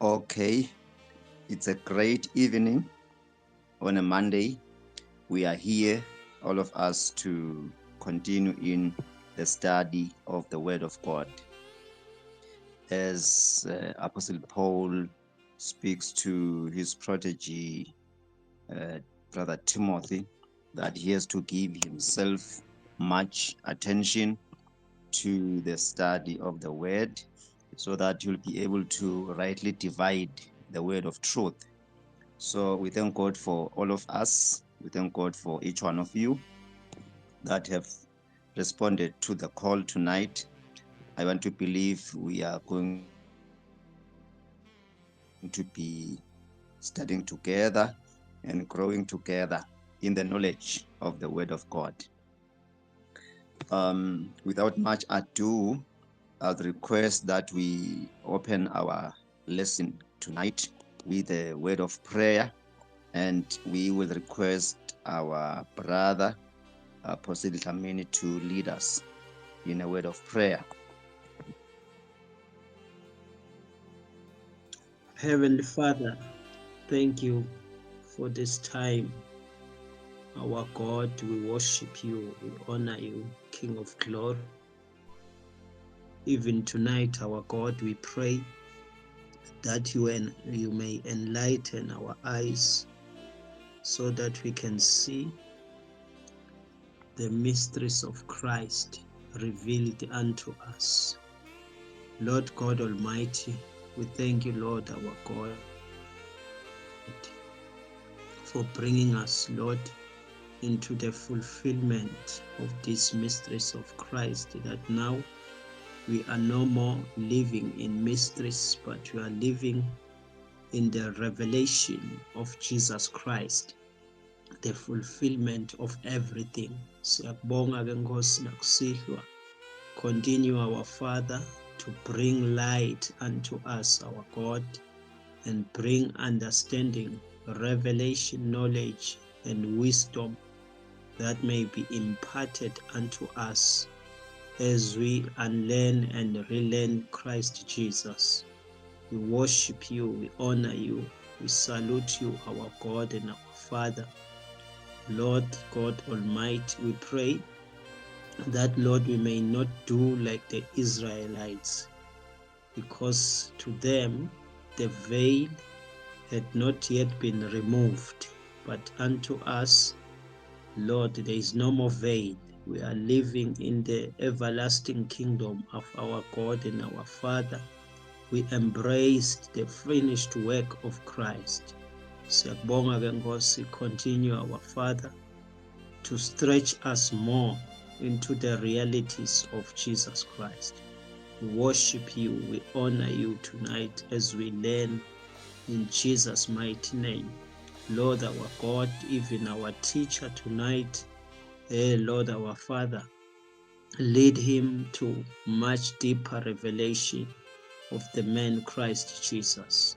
Okay, it's a great evening on a Monday. We are here, all of us, to continue in the study of the Word of God. As Apostle Paul speaks to his protege, uh, Brother Timothy, that he has to give himself much attention to the study of the Word so that you'll be able to rightly divide the Word of truth. So we thank God for all of us. We thank God for each one of you that have responded to the call tonight. I want to believe we are going to be studying together and growing together in the knowledge of the Word of God. Without much ado, I'd request that we open our lesson tonight with a word of prayer, and we will request our brother Apostle Dlamini to lead us in a word of prayer. Heavenly Father, thank you for this time. Our God, we worship you, we honor you, King of glory. Even tonight, our God, we pray that you may enlighten our eyes so that we can see the mysteries of Christ revealed unto us. Lord God Almighty, we thank you, Lord our God, for bringing us, Lord, into the fulfillment of these mysteries of Christ, that now we are no more living in mysteries, but we are living in the revelation of Jesus Christ, the fulfillment of everything. Siyakubonga ke Nkosi nakusihlwa. Continue, our Father, to bring light unto us, our God, and bring understanding, revelation, knowledge, and wisdom that may be imparted unto us as we unlearn and relearn Christ Jesus. We worship you, we honor you, we salute you, our God and our Father. Lord God Almighty, we pray that, Lord, we may not do like the Israelites, because to them the veil had not yet been removed, but unto us, Lord, there is no more veil. We are living in the everlasting kingdom of our God and our Father. We embraced the finished work of Christ. Siyakubonga ke Nkosi, continue, our Father, to stretch us more into the realities of Jesus Christ. We worship you, we honor you tonight as we learn in Jesus' mighty name. Lord our God, even our teacher tonight, Lord our Father, lead him to much deeper revelation of the man Christ Jesus.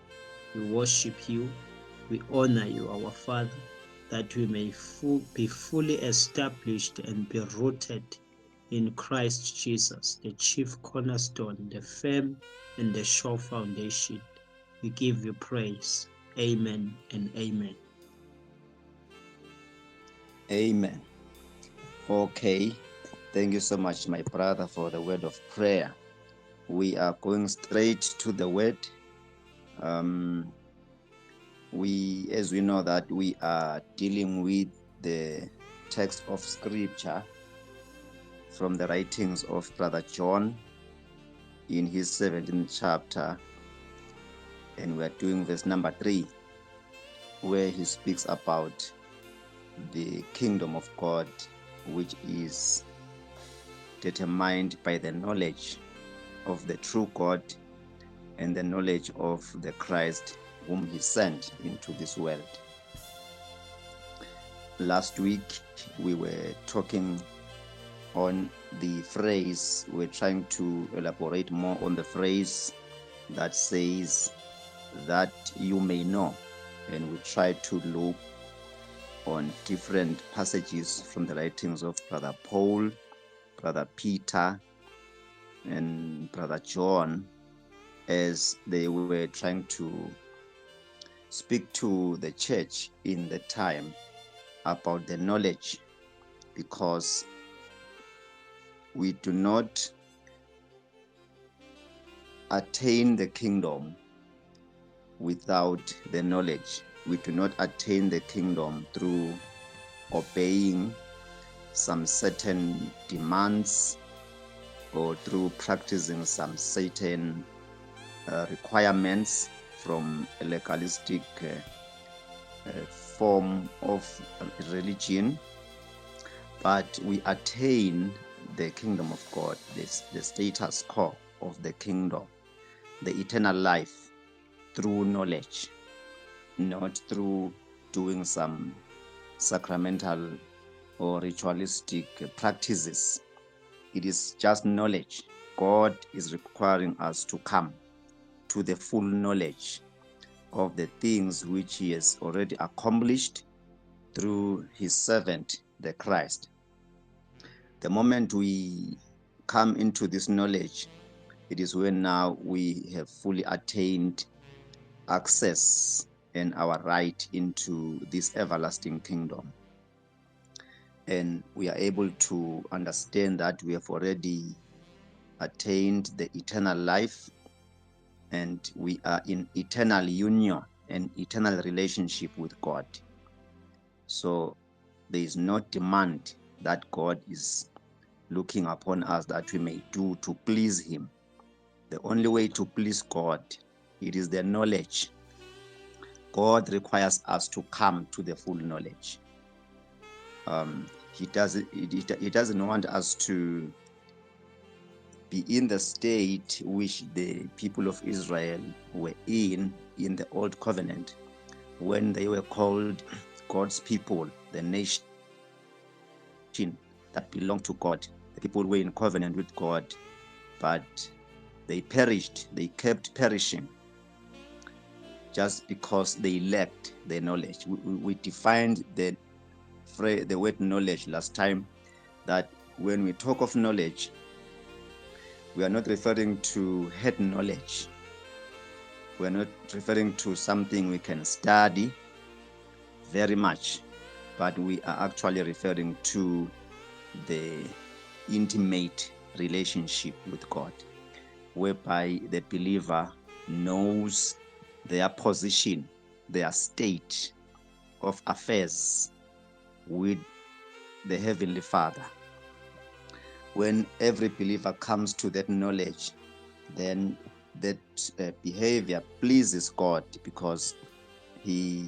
We worship you, we honor you, our Father, that we may be fully established and be rooted in Christ Jesus, the chief cornerstone, the firm and the sure foundation. We give you praise. Amen and amen. Amen. Okay, thank you so much, my brother, for the word of prayer. We are going straight to the word. Um, as we know that we are dealing with the text of scripture from the writings of Brother John in his 17th chapter, and we are doing verse number 3, where he speaks about the kingdom of God, which is determined by the knowledge of the true God and the knowledge of the Christ whom he sent into this world. Last week, we were talking on the phrase, we're trying to elaborate more on the phrase that says that you may know. And we try to look on different passages from the writings of Brother Paul, Brother Peter, and Brother John, as they were trying to speak to the church in the time about the knowledge, because we do not attain the kingdom without the knowledge. We do not attain the kingdom through obeying some certain demands or through practicing some certain requirements from a legalistic form of religion, but we attain the kingdom of God, the status quo of the kingdom, the eternal life, through knowledge, not through doing some sacramental or ritualistic practices. It is just knowledge. God is requiring us to come to the full knowledge of the things which he has already accomplished through his servant, the Christ. The moment we come into this knowledge, it is when now we have fully attained access and our right into this everlasting kingdom. And we are able to understand that we have already attained the eternal life, and we are in eternal union and eternal relationship with God. So there is no demand that God is looking upon us that we may do to please him. The only way to please God, it is the knowledge. God requires us to come to the full knowledge. He doesn't want us to be in the state which the people of Israel were in the old covenant, when they were called God's people, the nation that belonged to God. The people were in covenant with God, but they perished. They kept perishing just because they lacked the knowledge. We defined the word knowledge last time, that when we talk of knowledge, we are not referring to head knowledge. We are not referring to something we can study very much, but we are actually referring to the intimate relationship with God, whereby the believer knows their position, their state of affairs with the Heavenly Father. When every believer comes to that knowledge, then that behavior pleases God, because he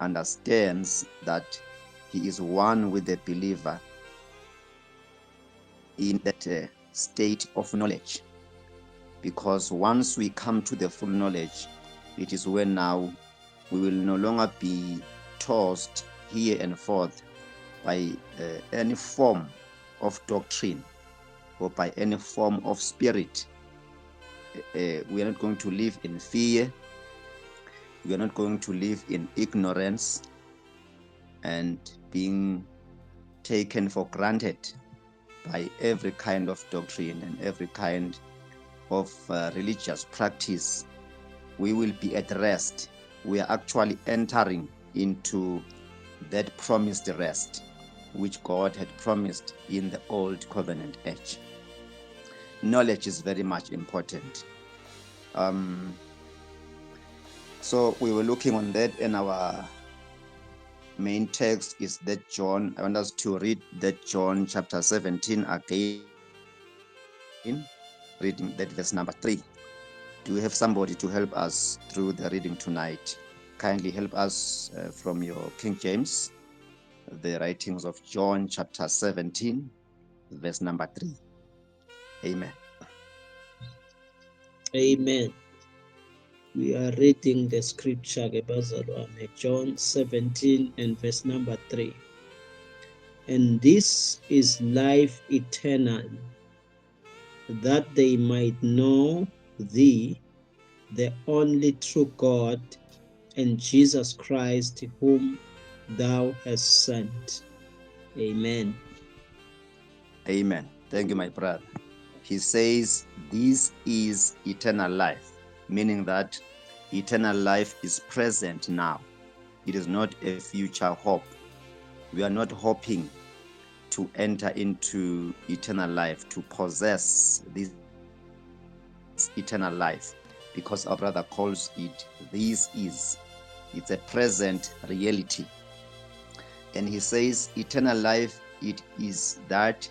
understands that he is one with the believer in that state of knowledge. Because once we come to the full knowledge, it is when now we will no longer be tossed here and forth by any form of doctrine or by any form of spirit. We are not going to live in fear. We are not going to live in ignorance and being taken for granted by every kind of doctrine and every kind of religious practice. We will be at rest. We are actually entering into that promised rest which God had promised in the old covenant age. Knowledge is very much important. So we were looking on that, and our main text is that John. I want us to read that John chapter 17 again, reading that verse number 3. Do we have somebody to help us through the reading tonight? Kindly help us from your King James, the writings of John chapter 17, verse number 3. Amen. Amen. We are reading the scripture, John 17 and verse number 3. And this is life eternal, that they might know thee, the only true God, and Jesus Christ, whom thou hast sent. Amen. Amen. Thank you, my brother. He says, this is eternal life. meaning that eternal life is present now. It is not a future hope. We are not hoping to enter into eternal life, to possess this eternal life, because our brother calls it it's a present reality. And he says eternal life, it is that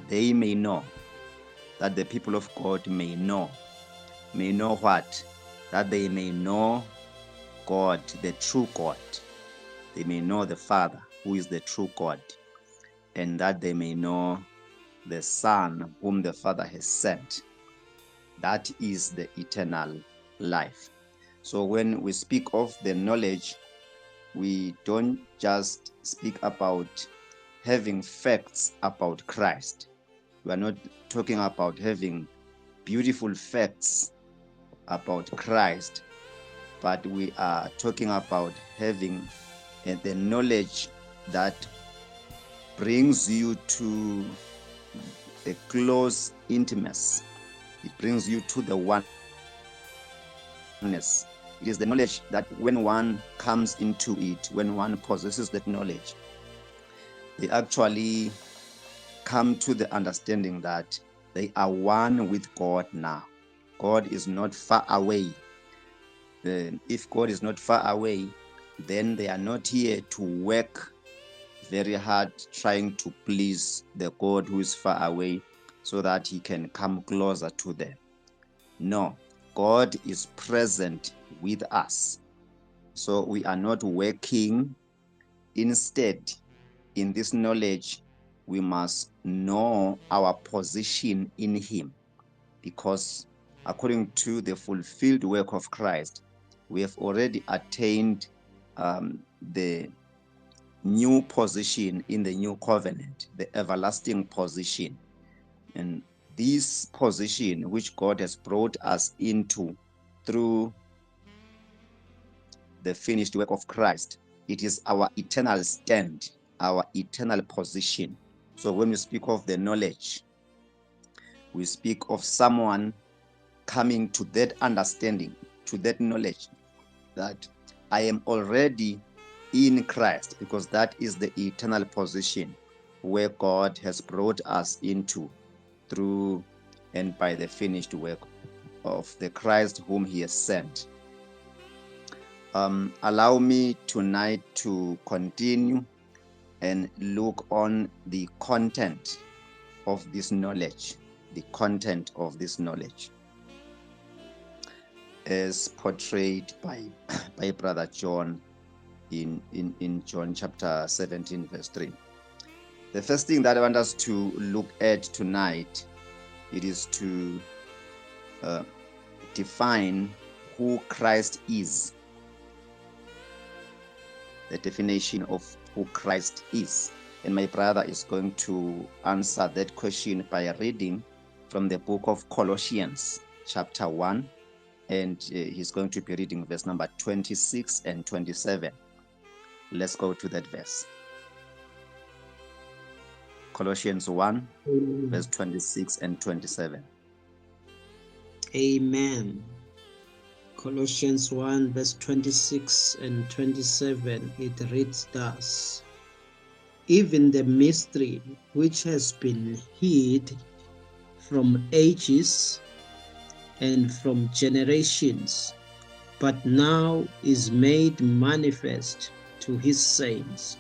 they may know, that the people of God may know what? That they may know God, the true God. They may know the Father, who is the true God, and that they may know the Son, whom the Father has sent. That is the eternal life. So when we speak of the knowledge, we don't just speak about having facts about Christ. We are not talking about having beautiful facts about Christ, but we are talking about having the knowledge that brings you to a close intimacy. It brings you to the oneness. It is the knowledge that when one comes into it, when one possesses that knowledge, they actually come to the understanding that they are one with God now. God is not far away. If God is not far away, then they are not here to work very hard trying to please the God who is far away so that he can come closer to them. No, God is present with us. So we are not working. Instead, in this knowledge, we must know our position in him, because according to the fulfilled work of Christ, we have already attained the new position in the new covenant, the everlasting position. And this position which God has brought us into through the finished work of Christ, it is our eternal stand, our eternal position. So when we speak of the knowledge, we speak of someone coming to that understanding, to that knowledge that I am already in Christ, because that is the eternal position where God has brought us into through and by the finished work of the Christ whom he has sent. Allow me tonight to continue and look on the content of this knowledge, the content of this knowledge as portrayed by Brother John in John chapter 17, verse 3. The first thing that I want us to look at tonight, it is to define who Christ is, the definition of who Christ is. And my brother is going to answer that question by reading from the book of Colossians, chapter 1, and he's going to be reading verse number 26 and 27. Let's go to that verse. Colossians 1, verse 26 and 27. Amen. Colossians 1, verse 26 and 27, it reads thus: Even the mystery which has been hid from ages and from generations, but now is made manifest to his saints,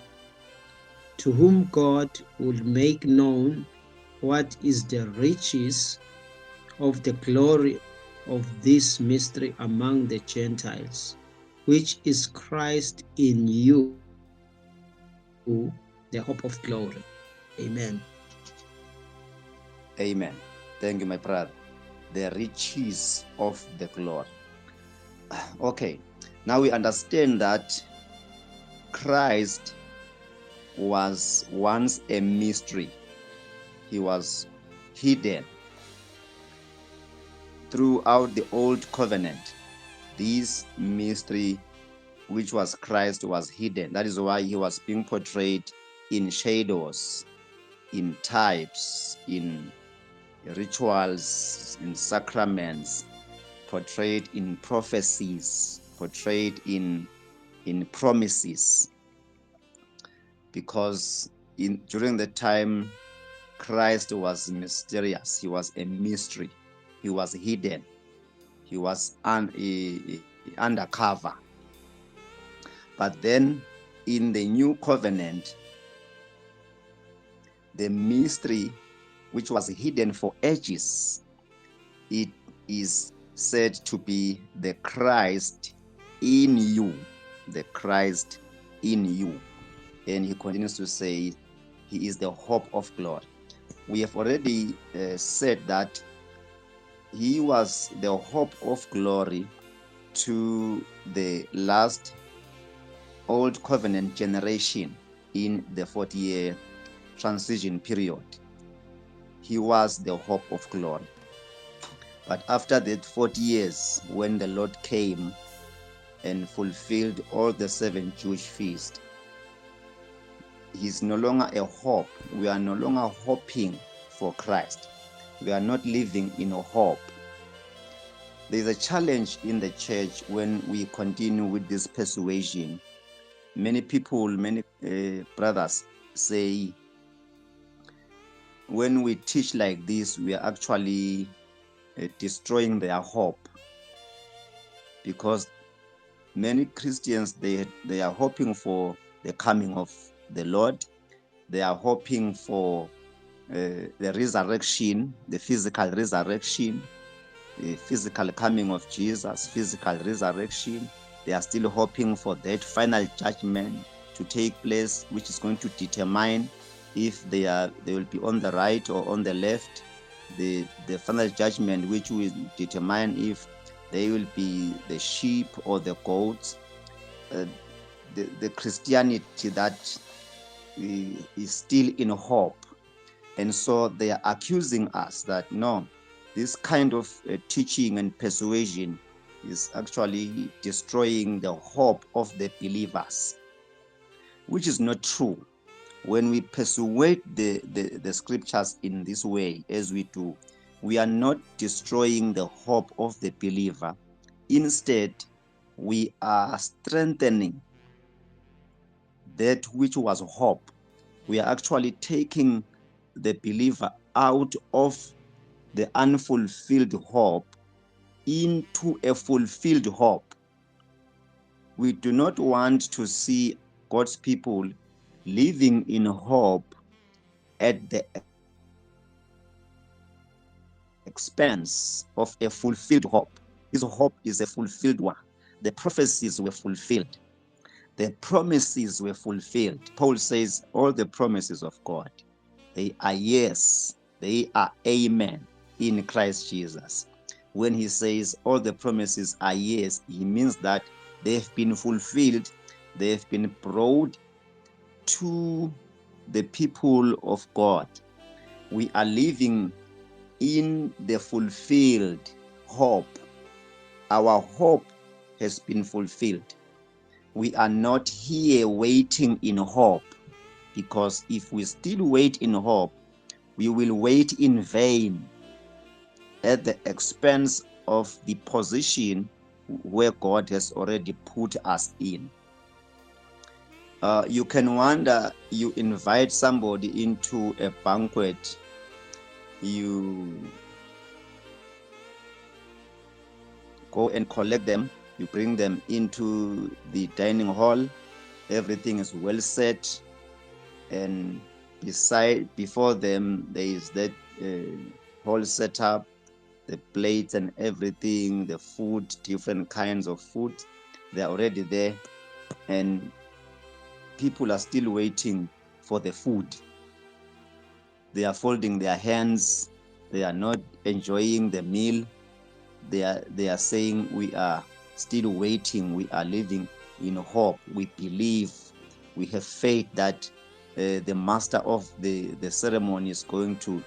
to whom God will make known what is the riches of the glory of this mystery among the Gentiles, which is Christ in you, the hope of glory. Amen. Amen. Thank you, my brother. The riches of the glory. Okay, now we understand that Christ was once a mystery. He was hidden. Throughout the old covenant, this mystery, which was Christ, was hidden. That is why he was being portrayed in shadows, in types, in rituals, in sacraments, portrayed in prophecies, portrayed in promises, because during the time Christ was mysterious, he was a mystery, he was hidden, he was undercover. But then in the new covenant, the mystery which was hidden for ages, it is said to be the Christ in you, the Christ in you. And he continues to say he is the hope of glory. We have already said that he was the hope of glory to the last old covenant generation in the 40-year transition period. He was the hope of glory. But after that 40 years, when the Lord came and fulfilled all the 7 Jewish feasts, he's no longer a hope. We are no longer hoping for Christ. We are not living in a hope. There's a challenge in the church when we continue with this persuasion. Many people, many brothers say, when we teach like this, we are actually destroying their hope, because many Christians, they are hoping for the coming of the Lord. They are hoping for the resurrection, the physical resurrection, the physical coming of Jesus, physical resurrection. They are still hoping for that final judgment to take place, which is going to determine if they will be on the right or on the left. The final judgment, which will determine if they will be the sheep or the goats. The Christianity that is still in hope. And so they are accusing us that no, this kind of teaching and persuasion is actually destroying the hope of the believers, which is not true. When we persuade the scriptures in this way, as we do, we are not destroying the hope of the believer. Instead, we are strengthening that which was hope. We are actually taking the believer out of the unfulfilled hope into a fulfilled hope. We do not want to see God's people living in hope at the expense of a fulfilled hope. This hope is a fulfilled one. The prophecies were fulfilled. The promises were fulfilled. Paul says all the promises of God, they are yes, they are amen in Christ Jesus. When he says all the promises are yes, he means that they've been fulfilled, they've been brought to the people of God. We are living in the fulfilled hope. Our hope has been fulfilled. We are not here waiting in hope, because if we still wait in hope, we will wait in vain at the expense of the position where God has already put us in. You can wonder, you invite somebody into a banquet, you go and collect them, you bring them into the dining hall, everything is well set, and before them there is that whole setup, the plates and everything, the food, different kinds of food, they're already there, and people are still waiting for the food. They are folding their hands, they are not enjoying the meal. They are saying, we are still waiting, we are living in hope, we believe, we have faith that the master of the ceremony is going to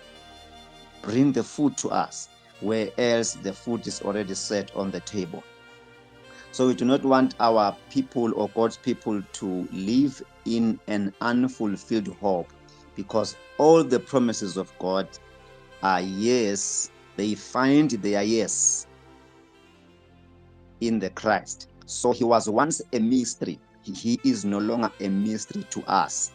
bring the food to us, whereas the food is already set on the table. So we do not want our people or God's people to live in an unfulfilled hope, because all the promises of God are yes. They find their yes in the Christ. So he was once a mystery. He is no longer a mystery to us.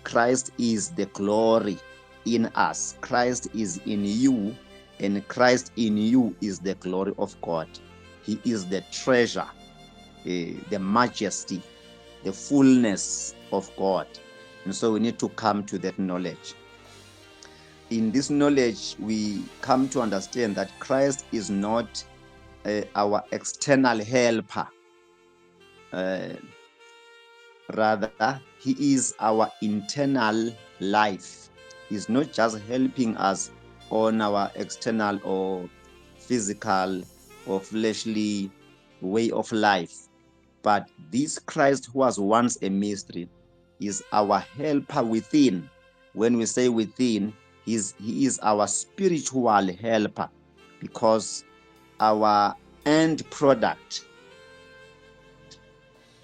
Christ is the glory in us. Christ is in you, and Christ in you is the glory of God. He is the treasure, the majesty, the fullness of God. And so we need to come to that knowledge. In this knowledge, we come to understand that Christ is not our external helper. Rather, he is our internal life. He's not just helping us on our external or physical or fleshly way of life, but this Christ who was once a mystery is our helper within. When we say within, he is our spiritual helper, because our end product,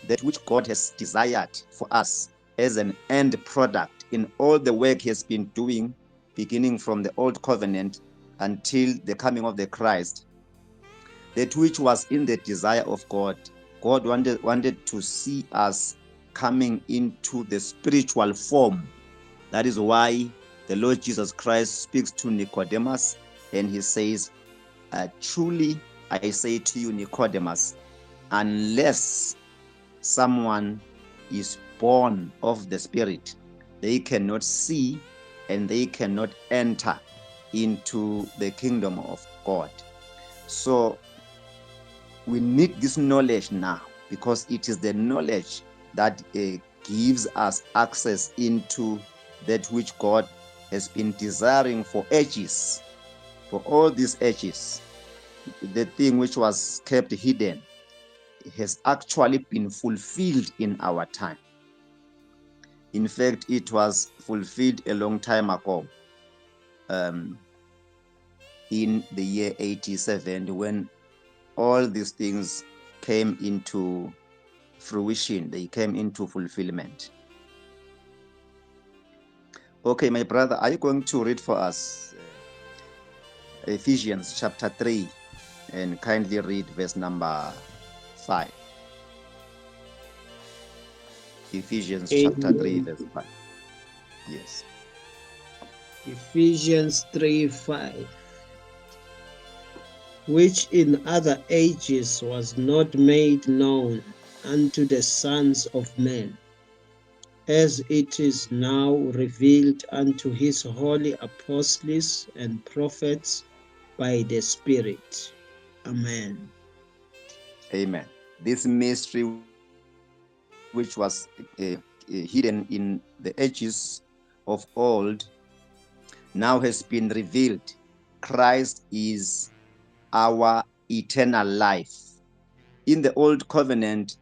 that which God has desired for us as an end product in all the work he has been doing, beginning from the old covenant until the coming of the Christ, that which was in the desire of God. God wanted to see us coming into the spiritual form. That is why the Lord Jesus Christ speaks to Nicodemus, and he says, truly I say to you, Nicodemus, unless someone is born of the Spirit, they cannot see and they cannot enter into the kingdom of God. So we need this knowledge now, because it is the knowledge that gives us access into that which God has been desiring for ages, for all these ages. The thing which was kept hidden has actually been fulfilled in our time. In fact, it was fulfilled a long time ago, in the year 87, when all these things came into fruition. They came into fulfillment. Okay, my brother, are you going to read for us Ephesians chapter 3, and kindly read verse number 5? Ephesians chapter 3, verse 5. Yes. Ephesians 3:5, which in other ages was not made known unto the sons of men, as it is now revealed unto his holy apostles and prophets by the Spirit. Amen. Amen. This mystery, which was hidden in the ages of old, now has been revealed. Christ is our eternal life. In the old covenant,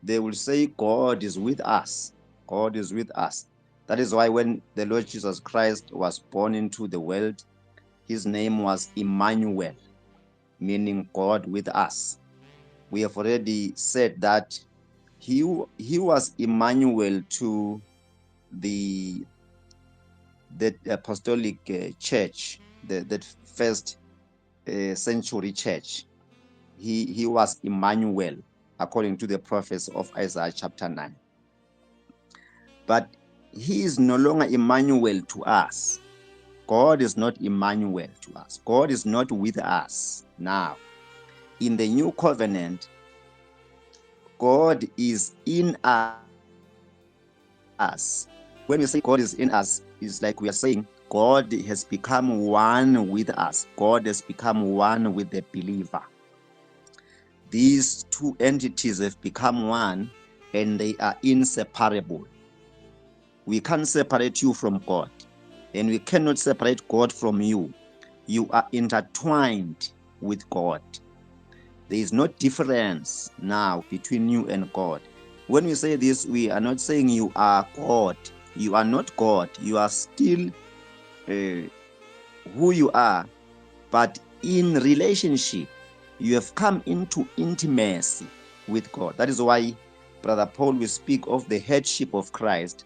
they will say God is with us. God is with us. That is why when the Lord Jesus Christ was born into the world, his name was Emmanuel, meaning God with us. We have already said that he was Emmanuel to the apostolic church, the first century church. He was Emmanuel, according to the prophets of Isaiah chapter 9. But he is no longer Emmanuel to us. God is not Emmanuel to us. God is not with us now. In the new covenant, God is in us. When we say God is in us, it's like we are saying God has become one with us. God has become one with the believer. These two entities have become one, and they are inseparable. We can't separate you from God, and we cannot separate God from you. You are intertwined with God. There is no difference now between you and God. When we say this, we are not saying you are God. You are not God. You are still who you are, but in relationship, you have come into intimacy with God. That is why Brother Paul will speak of the headship of Christ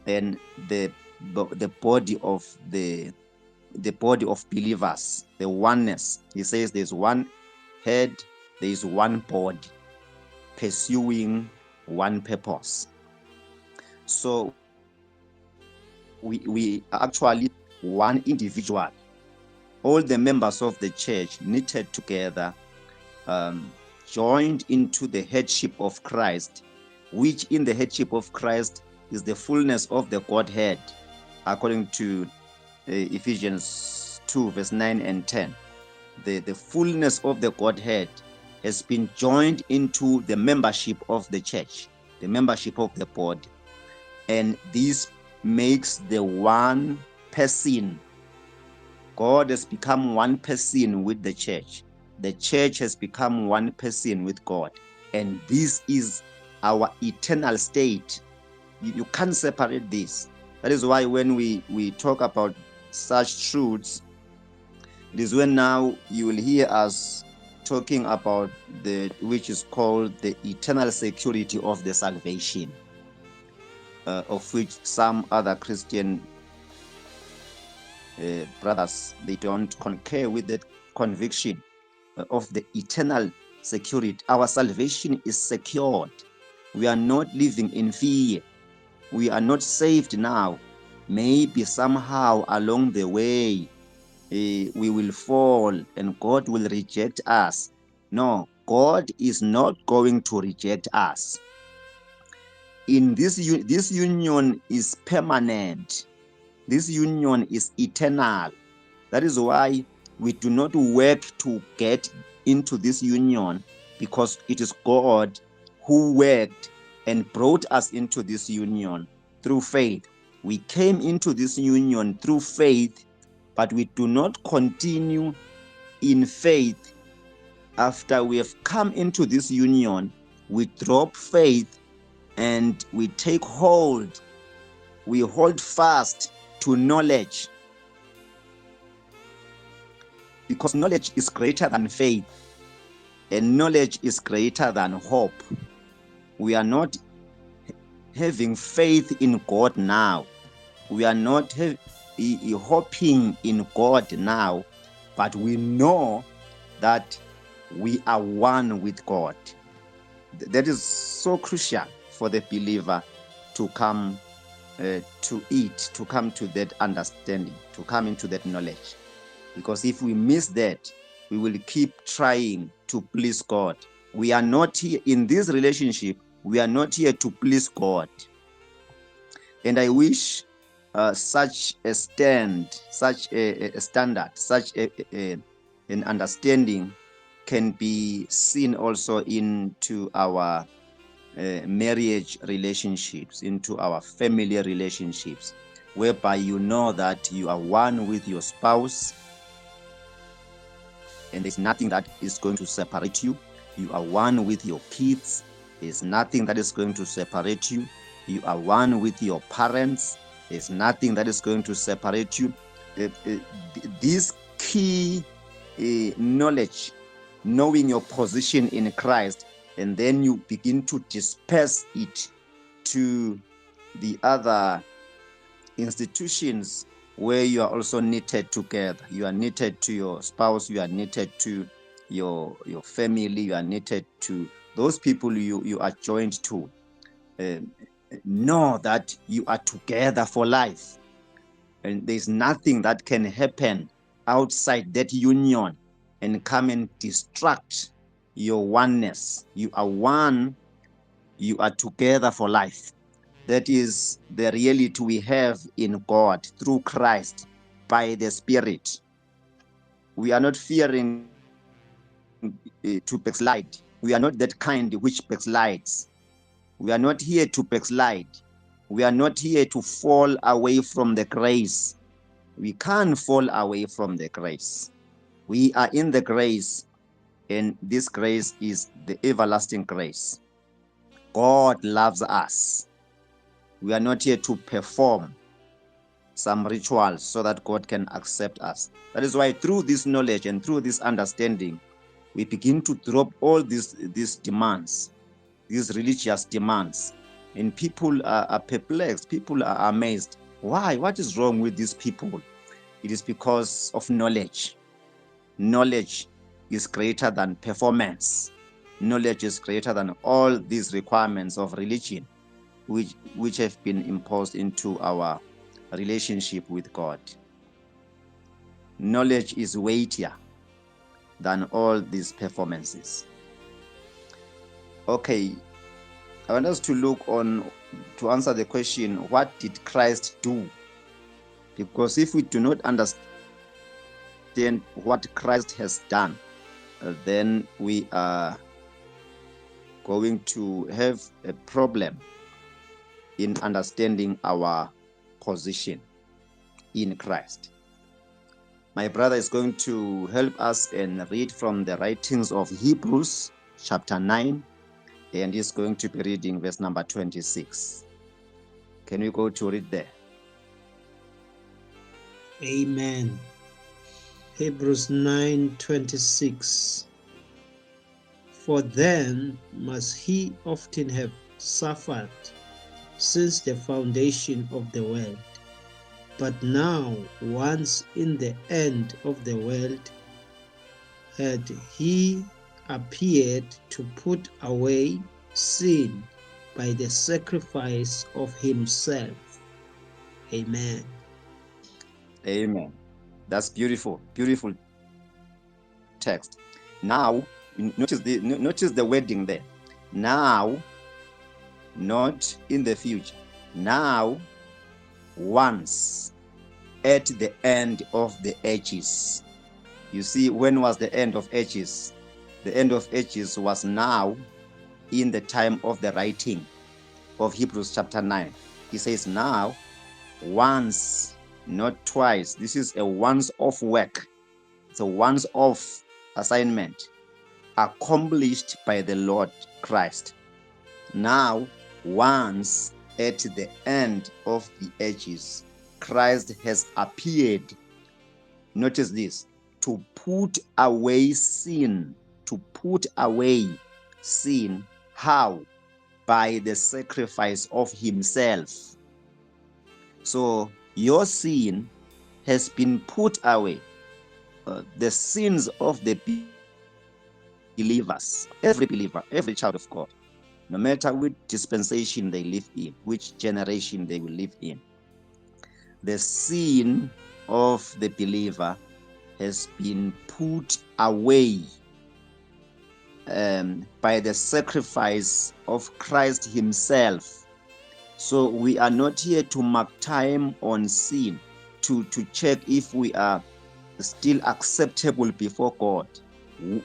and the body of the body of believers, the oneness. He says there's one head, there is one body pursuing one purpose. So we are actually one individual. All the members of the church knitted together, joined into the headship of Christ, which in the headship of Christ is the fullness of the Godhead, according to Ephesians 2, verse 9 and 10. The fullness of the Godhead has been joined into the membership of the church, the membership of the body. And this makes the one person. God has become one person with the church. The church has become one person with God. And this is our eternal state. You can't separate this. That is why when we talk about such truths, it is when now you will hear us talking about which is called the eternal security of the salvation, of which some other Christian brothers, they don't concur with that conviction of the eternal security. Our salvation is secured. We are not living in fear. We are not saved now. Maybe somehow along the way we will fall and God will reject us. No, God is not going to reject us. In this union is permanent. This union is eternal. That is why we do not work to get into this union, because it is God who worked and brought us into this union through faith. We came into this union through faith, but we do not continue in faith. After we have come into this union, we drop faith and we take hold. We hold fast to knowledge, because knowledge is greater than faith and knowledge is greater than hope. We are not having faith in God now. We are not hoping in God now, but we know that we are one with God. That is so crucial for the believer to come to come to that understanding, to come into that knowledge. Because if we miss that, we will keep trying to please God. We are not here in this relationship. We are not here to please God. And I wish such a standard, such an understanding can be seen also into our marriage relationships, into our family relationships, whereby you know that you are one with your spouse and there's nothing that is going to separate you. You are one with your kids. There's nothing that is going to separate you. You are one with your parents. There's nothing that is going to separate you. This key knowledge, knowing your position in Christ, and then you begin to disperse it to the other institutions where you are also knitted together. You are knitted to your spouse, you are knitted to your family, you are knitted to those people you are joined to. Know that you are together for life, and there's nothing that can happen outside that union and come and distract your oneness. You are one, you are together for life. That is the reality we have in God through Christ by the Spirit. We are not fearing to backslide. We are not that kind which backslides. We are not here to backslide. We are not here to fall away from the grace. We can't fall away from the grace. We are in the grace, and this grace is the everlasting grace. God loves us. We are not here to perform some rituals so that God can accept us. That is why through this knowledge and through this understanding, we begin to drop all these demands, these religious demands. And people are perplexed. People are amazed. Why? What is wrong with these people? It is because of knowledge. Knowledge is greater than performance. Knowledge is greater than all these requirements of religion, which have been imposed into our relationship with God. Knowledge is weightier than all these performances. Okay, I want us to look on to answer the question, what did Christ do? Because if we do not understand what Christ has done, then we are going to have a problem in understanding our position in Christ. My brother is going to help us and read from the writings of Hebrews chapter 9, and he's going to be reading verse number 26. Can we go to read there? Amen. Hebrews 9:26. For then must he often have suffered since the foundation of the world. But now, once in the end of the world, had he appeared to put away sin by the sacrifice of himself. Amen. Amen. That's beautiful, beautiful text. Now, notice the wording there. Now, not in the future. Now, once, at the end of the ages. You see, when was the end of ages? The end of ages was now, in the time of the writing of Hebrews chapter 9. He says now, once, not twice. This is a once-off work. It's a once-off assignment accomplished by the Lord Christ. Now, once at the end of the ages, Christ has appeared. Notice this, to put away sin. To put away sin. How? By the sacrifice of himself. So your sin has been put away. The sins of the believers, every believer, every child of God, no matter which dispensation they live in, which generation they will live in, the sin of the believer has been put away by the sacrifice of Christ himself. So we are not here to mark time on sin, to check if we are still acceptable before God.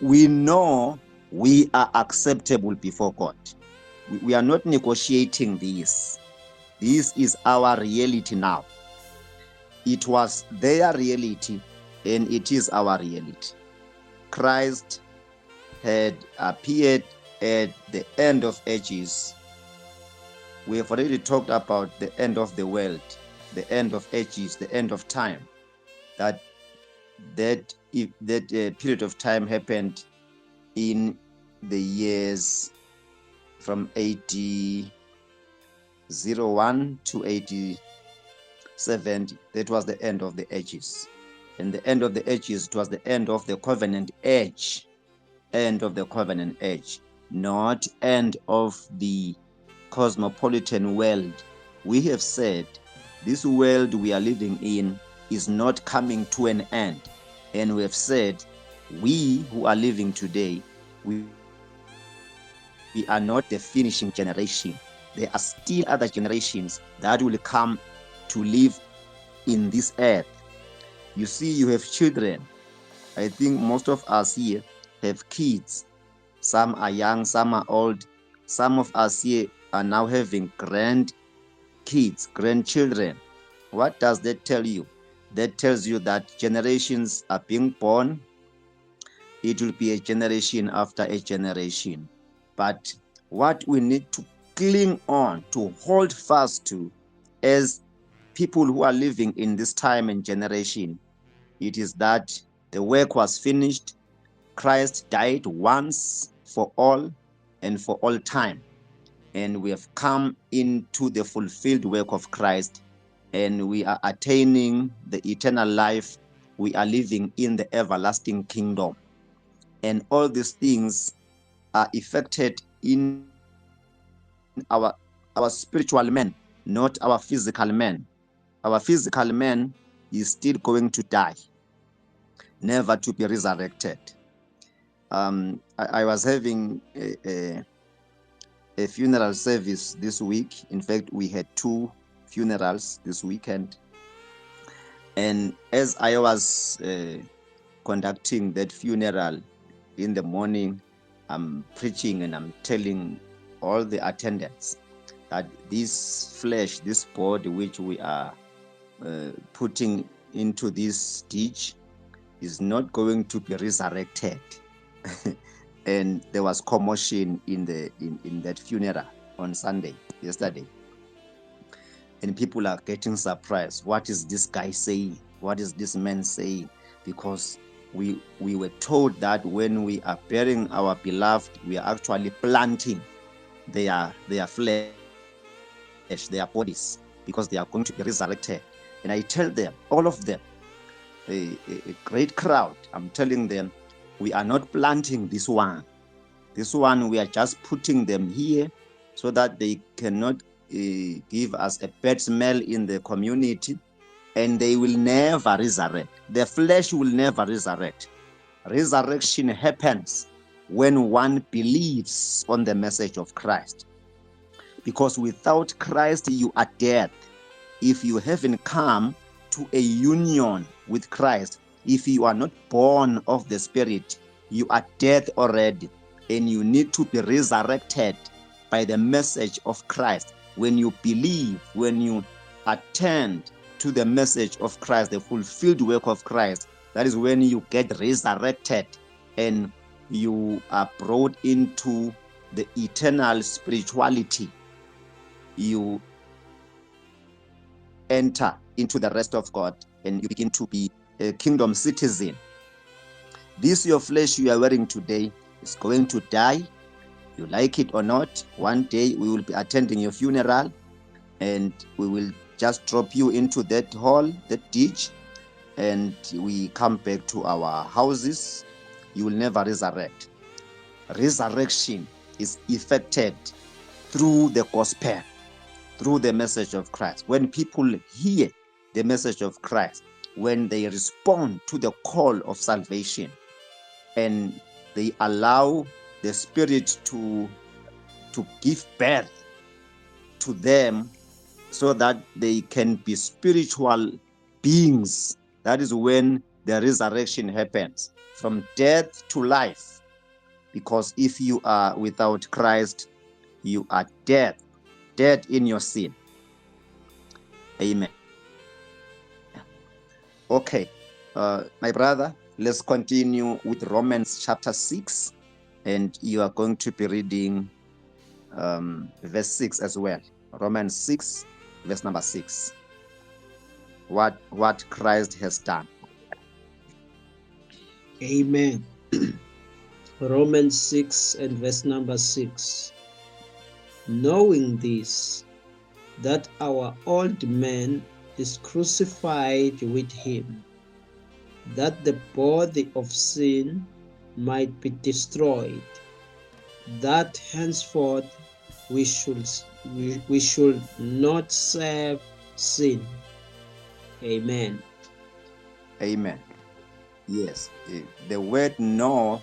We know we are acceptable before God. We are not negotiating this. This is our reality now. It was their reality and it is our reality. Christ had appeared at the end of ages. We have already talked about the end of the world, the end of ages, the end of time. That period of time happened in the years from 8001 to 8070. That was the end of the ages. And the end of the ages, it was the end of the covenant age. End of the covenant age, not end of the cosmopolitan world. We have said this world we are living in is not coming to an end. And we have said we who are living today, we are not the finishing generation. There are still other generations that will come to live in this earth. You see, you have children. I think most of us here have kids. Some are young, some are old. Some of us here are now having grandkids, grandchildren. What does that tell you? That tells you that generations are being born. It will be a generation after a generation. But what we need to cling on, to hold fast to as people who are living in this time and generation, it is that the work was finished. Christ died once for all and for all time. And we have come into the fulfilled work of Christ, and we are attaining the eternal life. We are living in the everlasting kingdom. And all these things are effected in our spiritual man, not our physical man. Our physical man is still going to die, never to be resurrected. I was having a funeral service this week. In fact, we had 2 funerals this weekend. And as I was conducting that funeral in the morning, I'm preaching and I'm telling all the attendants that this flesh, this body which we are putting into this ditch is not going to be resurrected. And there was commotion in that funeral on Sunday, yesterday. And people are getting surprised. What is this guy saying? What is this man saying? Because we were told that when we are burying our beloved, we are actually planting their flesh, their bodies, because they are going to be resurrected. And I tell them, all of them, a great crowd, I'm telling them, we are not planting this one. This one, we are just putting them here so that they cannot give us a bad smell in the community, and they will never resurrect. The flesh will never resurrect. Resurrection happens when one believes on the message of Christ. Because without Christ, you are dead. If you haven't come to a union with Christ, if you are not born of the Spirit, you are dead already, and you need to be resurrected by the message of Christ. When you believe, when you attend to the message of Christ, the fulfilled work of Christ, that is when you get resurrected and you are brought into the eternal spirituality. You enter into the rest of God and you begin to be a kingdom citizen. This your flesh you are wearing today is going to die. You like it or not, one day we will be attending your funeral and we will just drop you into that hole, that ditch, and we come back to our houses. You will never resurrect. Resurrection is effected through the gospel, through the message of Christ. When people hear the message of Christ, when they respond to the call of salvation, and they allow the Spirit to give birth to them so that they can be spiritual beings, that is when the resurrection happens, from death to life. Because if you are without Christ, you are dead in your sin. Amen. Okay, my brother, let's continue with Romans chapter 6, and you are going to be reading verse 6 as well. Romans 6, verse number 6. What Christ has done. Amen. Romans 6 and verse number 6. Knowing this, that our old man is crucified with him, that the body of sin might be destroyed, that henceforth we should not serve sin. Amen. Amen. Yes, the word know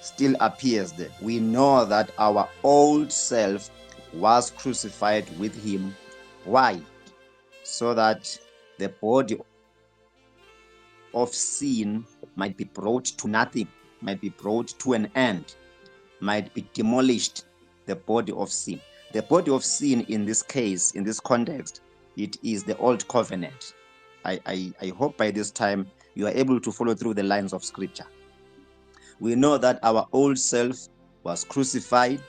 still appears there. We know that our old self was crucified with him. Why? So that the body of sin might be brought to nothing, might be brought to an end, might be demolished, the body of sin. The body of sin in this case, in this context, it is the old covenant. I hope by this time you are able to follow through the lines of scripture. We know that our old self was crucified.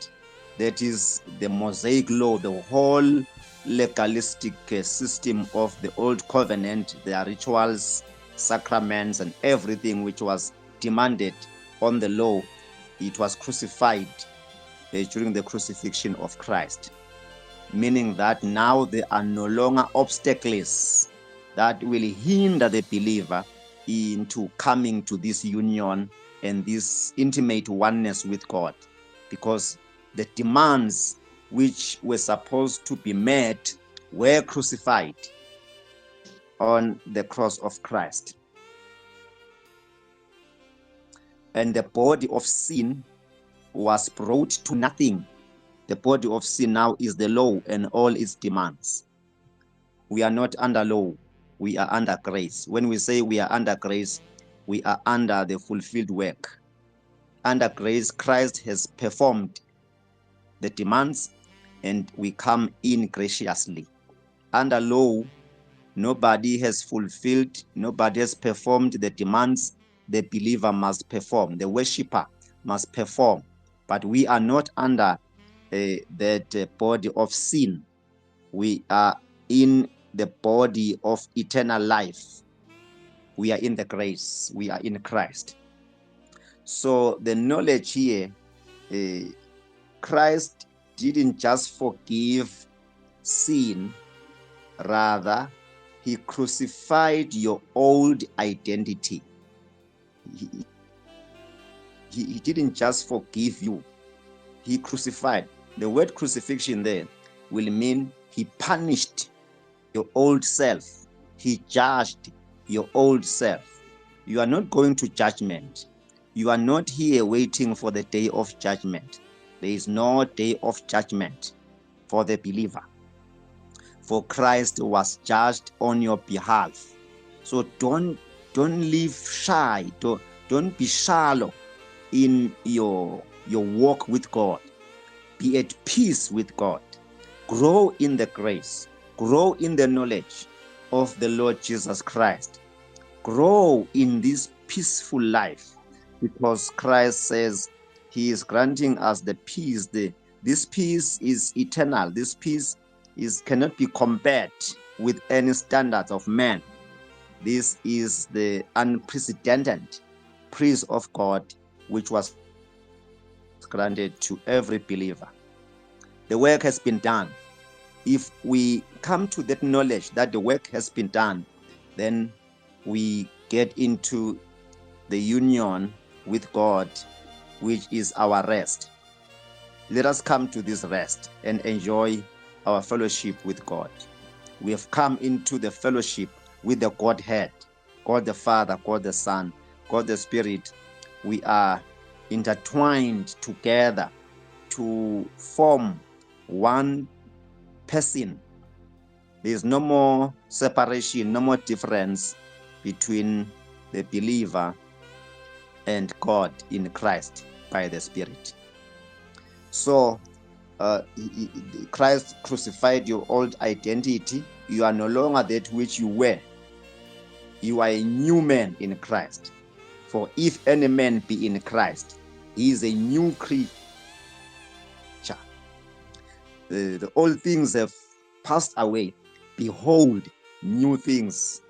That is the Mosaic law, the whole legalistic system of the old covenant, their rituals, sacraments, and everything which was demanded on the law. It was crucified during the crucifixion of Christ, meaning that now there are no longer obstacles that will hinder the believer into coming to this union and this intimate oneness with God, because the demands which were supposed to be met were crucified on the cross of Christ. And the body of sin was brought to nothing. The body of sin now is the law and all its demands. We are not under law, we are under grace. When we say we are under grace, we are under the fulfilled work. Under grace, Christ has performed the demands and we come in graciously. Under law, nobody has fulfilled, nobody has performed the demands the believer must perform, the worshipper must perform. But we are not under that body of sin. We are in the body of eternal life. We are in the grace. We are in Christ. So the knowledge here, Christ didn't just forgive sin, rather, he crucified your old identity. He didn't just forgive you, he crucified. The word crucifixion there will mean he punished your old self. He judged your old self. You are not going to judgment. You are not here waiting for the day of judgment. There is no day of judgment for the believer. For Christ was judged on your behalf. So don't live shy. Don't be shallow in your walk with God. Be at peace with God. Grow in the grace. Grow in the knowledge of the Lord Jesus Christ. Grow in this peaceful life, because Christ says he is granting us the peace. This peace is eternal. This peace cannot be compared with any standards of man. This is the unprecedented peace of God which was granted to every believer. The work has been done. If we come to that knowledge that the work has been done, then we get into the union with God, which is our rest. Let us come to this rest and enjoy our fellowship with God. We have come into the fellowship with the Godhead, God the Father, God the Son, God the Spirit. We are intertwined together to form one person. There is no more separation, no more difference between the believer and God in Christ by the Spirit. So Christ crucified your old identity. You are no longer that which you were. You are a new man in Christ. For if any man be in Christ, he is a new creature. The old things have passed away. Behold, new things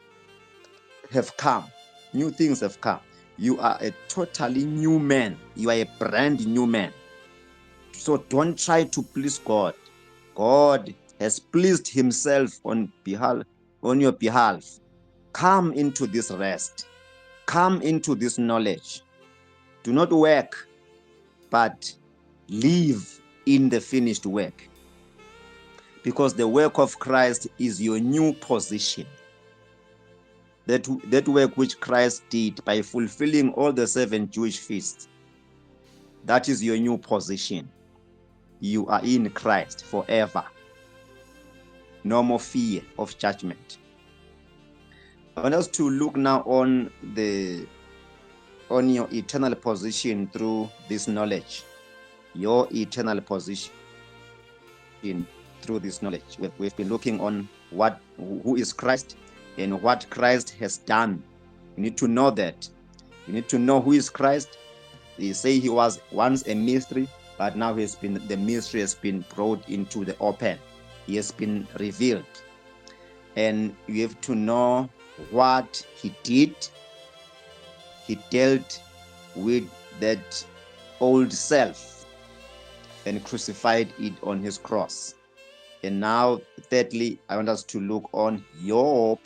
have come. New things have come. You are a totally new man. You are a brand new man. So don't try to please God. God has pleased himself on your behalf. Come into this rest. Come into this knowledge. Do not work, but live in the finished work. Because the work of Christ is your new position. That work which Christ did by fulfilling all the 7 Jewish feasts, that is your new position. You are in Christ forever. No more fear of judgment. I want us to look now on your eternal position through this knowledge. Your eternal position through this knowledge. We've been looking on who is Christ and what Christ has done. You need to know that. You need to know who is Christ. They say he was once a mystery, but now the mystery has been brought into the open. He has been revealed. And you have to know what he did. He dealt with that old self and crucified it on his cross. And now, thirdly, I want us to look on your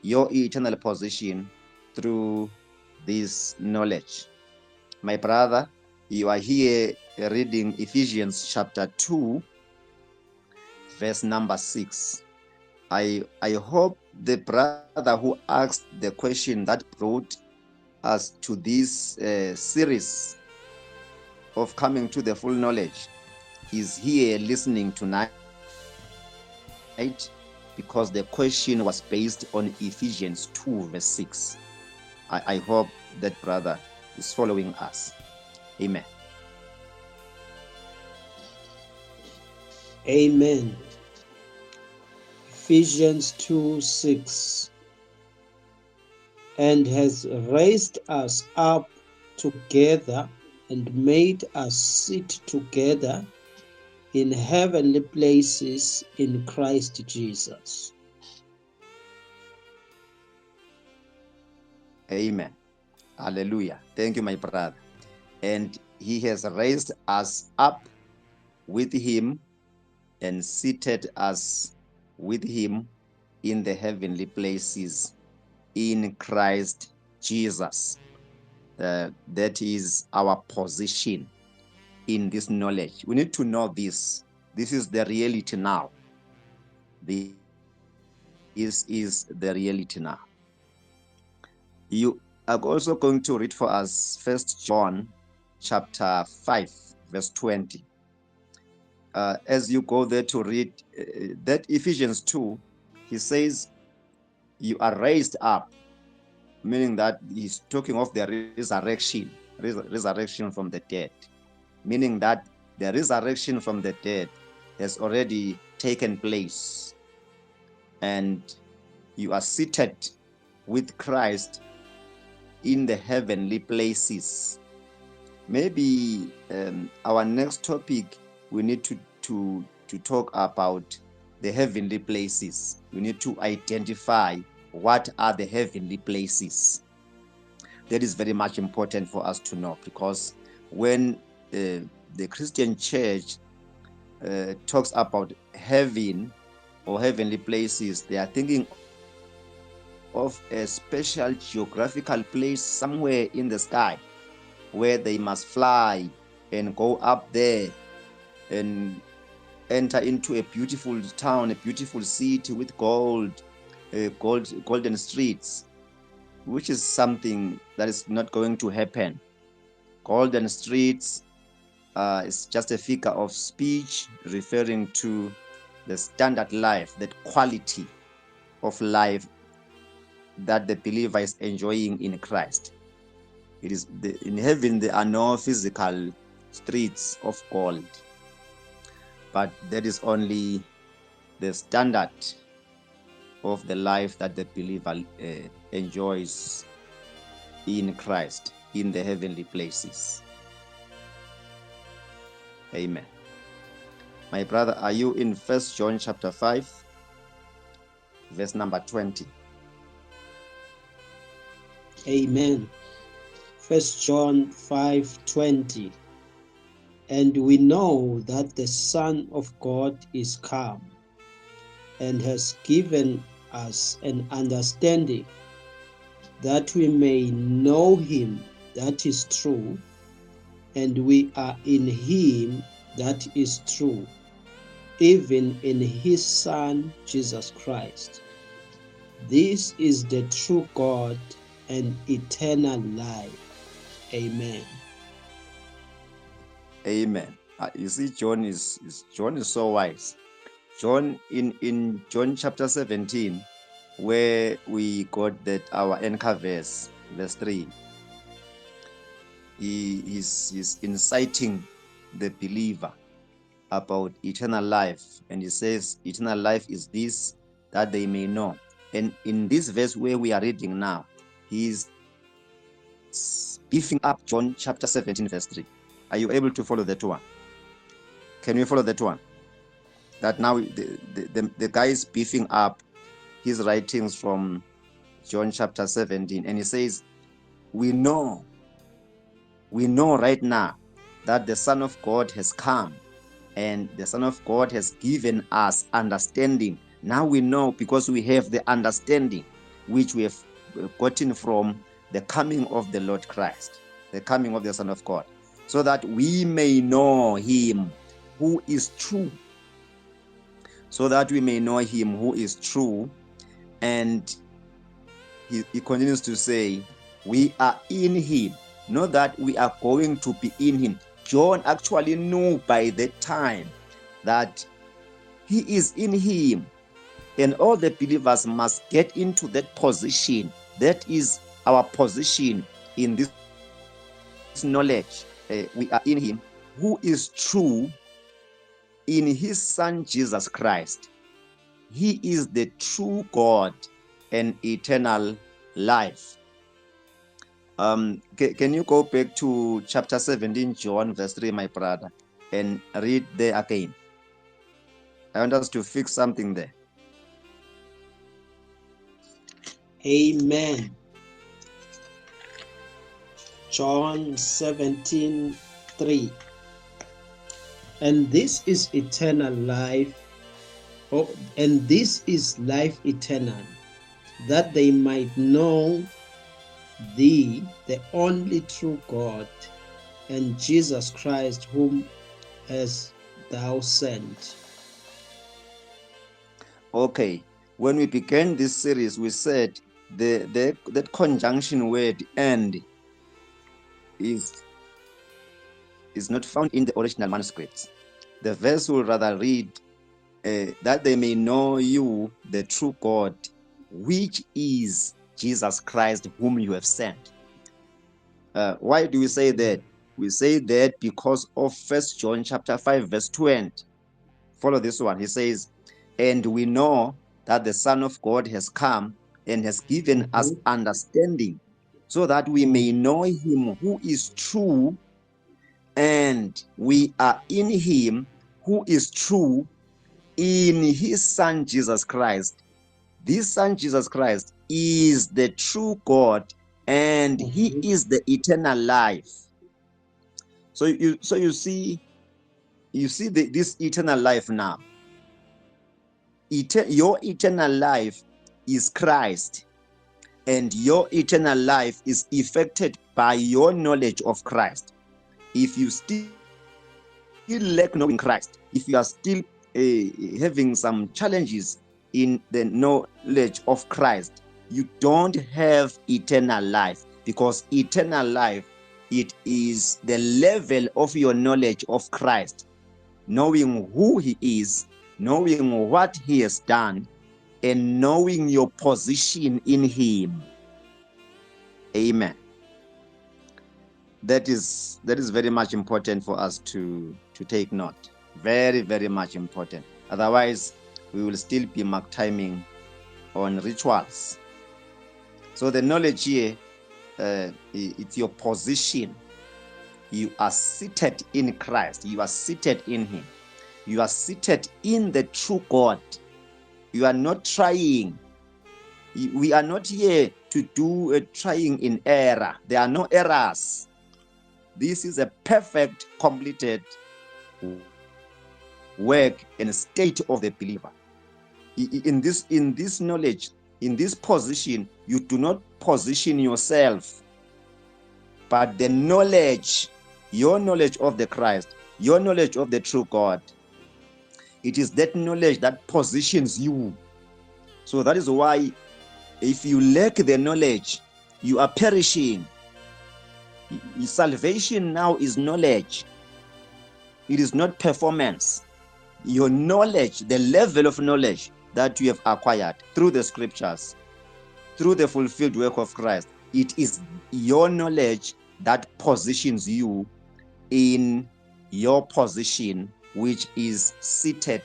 eternal position through this knowledge. My brother, you are here reading Ephesians chapter 2, verse number 6. I hope the brother who asked the question that brought us to this series of coming to the full knowledge is here listening tonight, because the question was based on Ephesians 2, verse 6. I hope that brother is following us. Amen. Amen. Ephesians 2:6, and has raised us up together and made us sit together in heavenly places in Christ Jesus. Amen. Hallelujah. Thank you, my brother. And he has raised us up with him and seated us with him in the heavenly places in Christ Jesus. That is our position in this knowledge. We need to know this. This is the reality now. This is the reality now. You are also going to read for us 1 John chapter 5, verse 20. As you go there to read that Ephesians 2, he says, you are raised up, meaning that he's talking of the resurrection from the dead, meaning that the resurrection from the dead has already taken place, and you are seated with Christ in the heavenly places. Maybe our next topic, we need to talk about the heavenly places. We need to identify what are the heavenly places. That is very much important for us to know, because when the Christian church talks about heaven or heavenly places, they are thinking of a special geographical place somewhere in the sky where they must fly and go up there and enter into a beautiful town, a beautiful city with golden streets, which is something that is not going to happen. Golden streets is just a figure of speech referring to the standard life, that quality of life that the believer is enjoying in Christ. It is in heaven there are no physical streets of gold, but that is only the standard of the life that the believer enjoys in Christ, in the heavenly places. Amen. My brother, are you in 1 John chapter 5, verse number 20? Amen. 1 John 5:20. And we know that the Son of God is come and has given us an understanding that we may know him that is true, and we are in him that is true, even in his Son Jesus Christ. This is the true God and eternal life. Amen. Amen. You see, John is so wise. John in John chapter 17, where we got that our anchor verse 3, he is inciting the believer about eternal life, and he says eternal life is this, that they may know. And in this verse where we are reading now, he is beefing up John chapter 17 verse 3. Are you able to follow that one? Can you follow that one? That now the guy is beefing up his writings from John chapter 17, and he says, we know right now that the Son of God has come, and the Son of God has given us understanding. Now we know because we have the understanding which we have gotten from the coming of the Lord Christ. the coming of the Son of God, so that we may know him who is true. So that we may know him who is true. And he continues to say, we are in him, not that we are going to be in him. John actually knew by that time that he is in him, and all the believers must get into that position. That is our position in this knowledge. We are in him who is true, in his Son Jesus Christ. He is the true God and eternal life. Can you go back to chapter 17, John, verse 3, my brother, and read there again? I want us to fix something there. Amen. John 17:3. And this is eternal life, and this is life eternal, that they might know thee, the only true God, and Jesus Christ, whom hast thou sent. Okay, when we began this series, we said that conjunction word "and" is not found in the original manuscripts. The verse will rather read, that they may know you, the true God, which is Jesus Christ, whom you have sent. Why do we say that? We say that because of 1 John chapter 5, verse 20. Follow this one. He says, and we know that the Son of God has come and has given us understanding, so that we may know him who is true, and we are in him who is true, in his Son Jesus Christ. This Son Jesus Christ is the true God, and he is the eternal life. So you see this eternal life now. Your eternal life is Christ, and your eternal life is affected by your knowledge of Christ. If you still lack knowing Christ, if you are still having some challenges in the knowledge of Christ, you don't have eternal life, because eternal life, it is the level of your knowledge of Christ, knowing who he is, knowing what he has done, and knowing your position in him. Amen. That is very much important for us to take note. Very, very much important. Otherwise, we will still be mark timing on rituals. So the knowledge here, it's your position. You are seated in Christ. You are seated in him. You are seated in the true God. You are not trying. We are not here to do a trying in error. There are no errors. This is a perfect, completed work and state of the believer. In this knowledge, in this position, you do not position yourself, but the knowledge, your knowledge of the Christ, your knowledge of the true God, it is that knowledge that positions you. So that is why, if you lack the knowledge, you are perishing. Salvation now is knowledge. It is not performance. Your knowledge, the level of knowledge that you have acquired through the scriptures, through the fulfilled work of Christ, it is your knowledge that positions you in your position, which is seated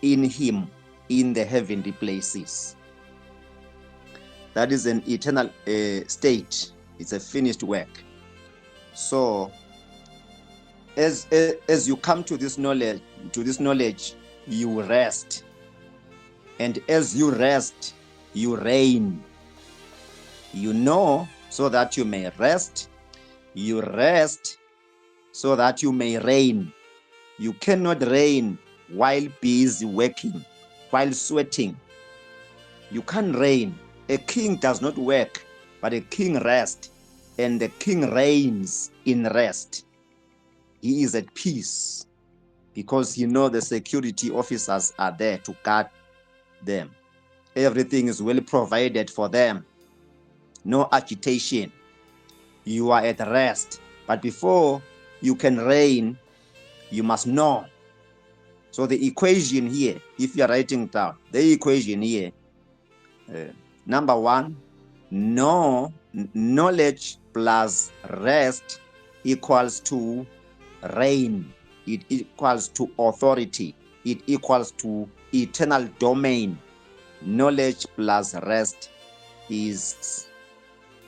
in him in the heavenly places. That is an eternal state. It's a finished work. So as you come to this knowledge, you rest. And as you rest, you reign. You know, so that you may rest. You rest so that you may reign. You cannot reign while busy working, while sweating. You can't reign. A king does not work, but a king rests. and the king reigns in rest. He is at peace because the security officers are there to guard them. Everything is well provided for them. No agitation. You are at rest. But before you can reign, you must know. So the equation here, if you are writing down, the equation here, number one, knowledge plus rest equals to reign. It equals to authority. It equals to eternal domain. Knowledge plus rest is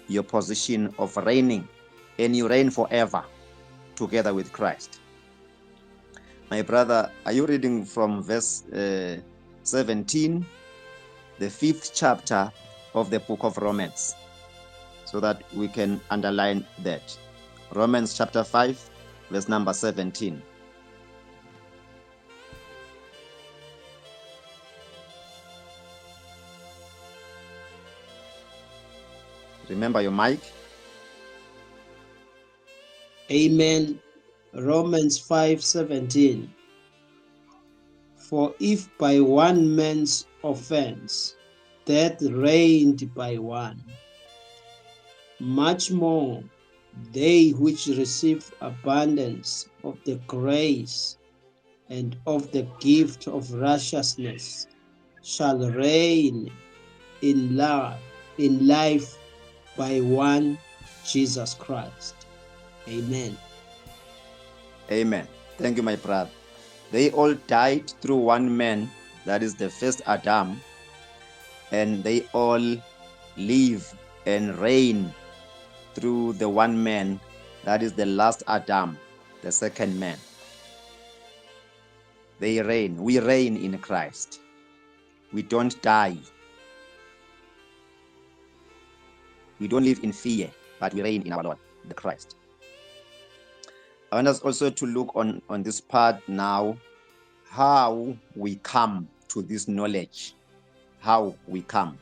your position of reigning, and you reign forever together with Christ. My brother, are you reading from verse 17, the 5th chapter of the book of Romans, so that we can underline that? Romans chapter 5, verse number 17. Remember your mic. Amen. Romans 5:17. For if by one man's offense death reigned by one, much more they which receive abundance of the grace and of the gift of righteousness shall reign in life by one Jesus Christ. Amen. Amen. Thank you, my brother. They all died through one man, that is the first Adam, and they all live and reign through the one man, that is the last Adam, the second man. They reign. We reign in Christ. We don't die. We don't live in fear, but we reign in our Lord, the Christ. I want us also to look on this part now, how we come to this knowledge. How we come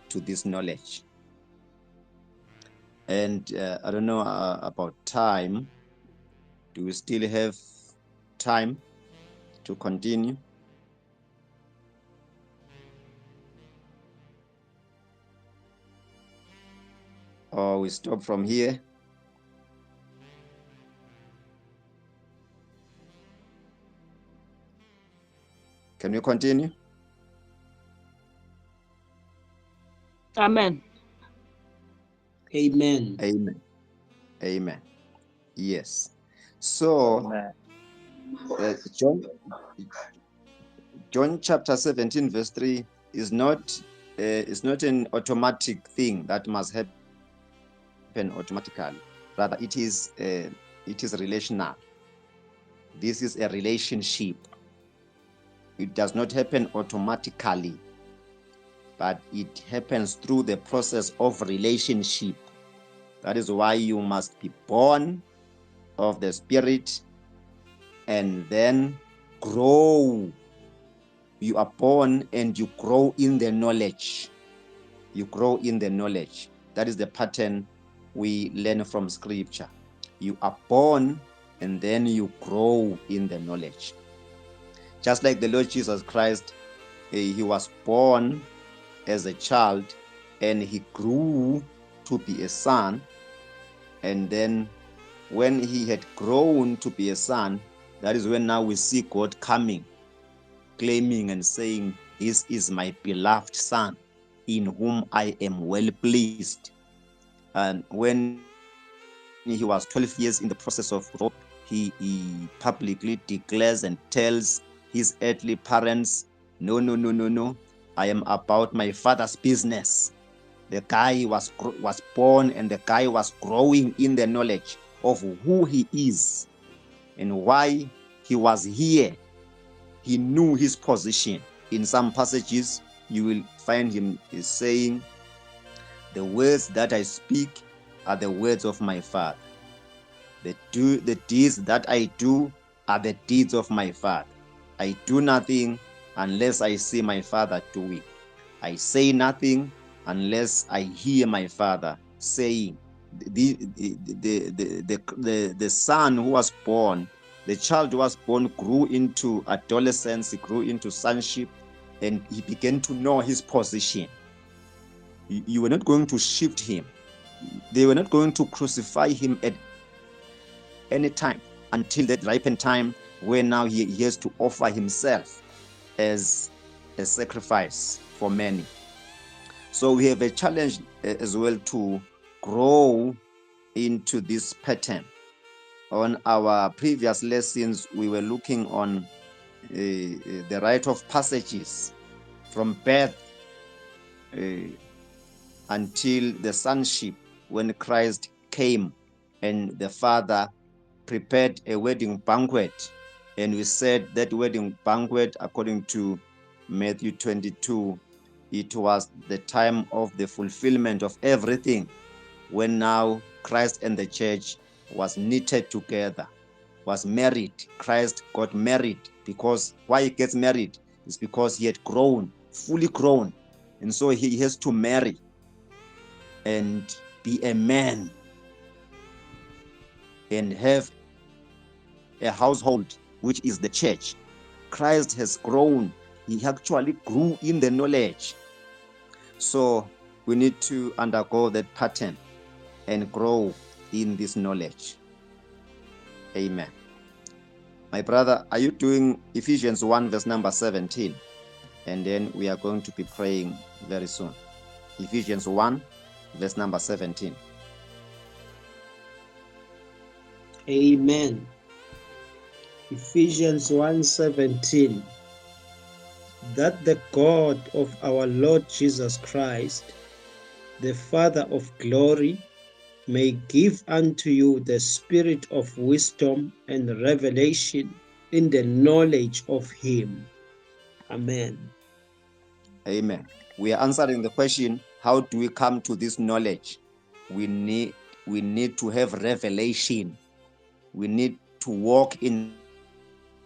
to this knowledge. And I don't know about time. Do we still have time to continue? Or we stop from here? Can we continue? Amen. Amen. Amen. Amen. Yes. So, John chapter 17, verse 3 is not an automatic thing that must happen automatically. Rather, it is relational. This is a relationship. It does not happen automatically, but it happens through the process of relationship. That is why you must be born of the Spirit and then grow. You are born and you grow in the knowledge. You grow in the knowledge. That is the pattern we learn from Scripture. You are born and then you grow in the knowledge. Just like the Lord Jesus Christ, he was born as a child and he grew to be a son. And then when he had grown to be a son, that is when now we see God coming, claiming and saying, "This is my beloved son, in whom I am well pleased." And when he was 12 years in the process of growth, he publicly declares and tells his earthly parents, no, I am about my father's business. The guy was born and the guy was growing in the knowledge of who he is and why he was here. He knew his position. In some passages, you will find him saying, "The words that I speak are the words of my Father. The deeds that I do are the deeds of my Father. I do nothing unless I see my Father doing. I say nothing unless I hear my Father saying." the son who was born, the child who was born, grew into adolescence, he grew into sonship, and he began to know his position. You were not going to shift him. They were not going to crucify him at any time until that ripened time where now he has to offer himself as a sacrifice for many. So we have a challenge as well to grow into this pattern. On our previous lessons, we were looking on the rite of passages from birth until the sonship, when Christ came and the Father prepared a wedding banquet. And we said that wedding banquet, according to Matthew 22, it was the time of the fulfillment of everything, when now Christ and the church was knitted together, was married. Christ got married, because why he gets married is because he had grown, fully grown. And so he has to marry and be a man and have a household, which is the church. Christ has grown. He actually grew in the knowledge. So we need to undergo that pattern and grow in this knowledge. Amen. My brother, are you doing Ephesians 1 verse number 17? And then we are going to be praying very soon. Ephesians 1 verse number 17. Amen. Ephesians 1:17. That the God of our Lord Jesus Christ, the Father of glory, may give unto you the spirit of wisdom and revelation in the knowledge of him. Amen. Amen. We are answering the question, how do we come to this knowledge? We need to have revelation. We need to walk in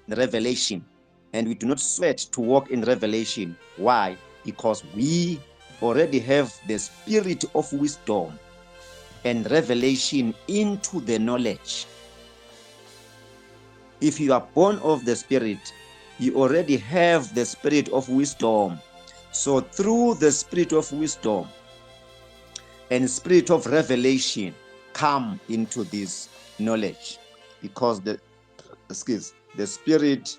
revelation. And we do not sweat to walk in revelation. Why? Because we already have the spirit of wisdom and revelation into the knowledge. If you are born of the Spirit, you already have the spirit of wisdom. So through the spirit of wisdom and spirit of revelation, come into this knowledge, because the Spirit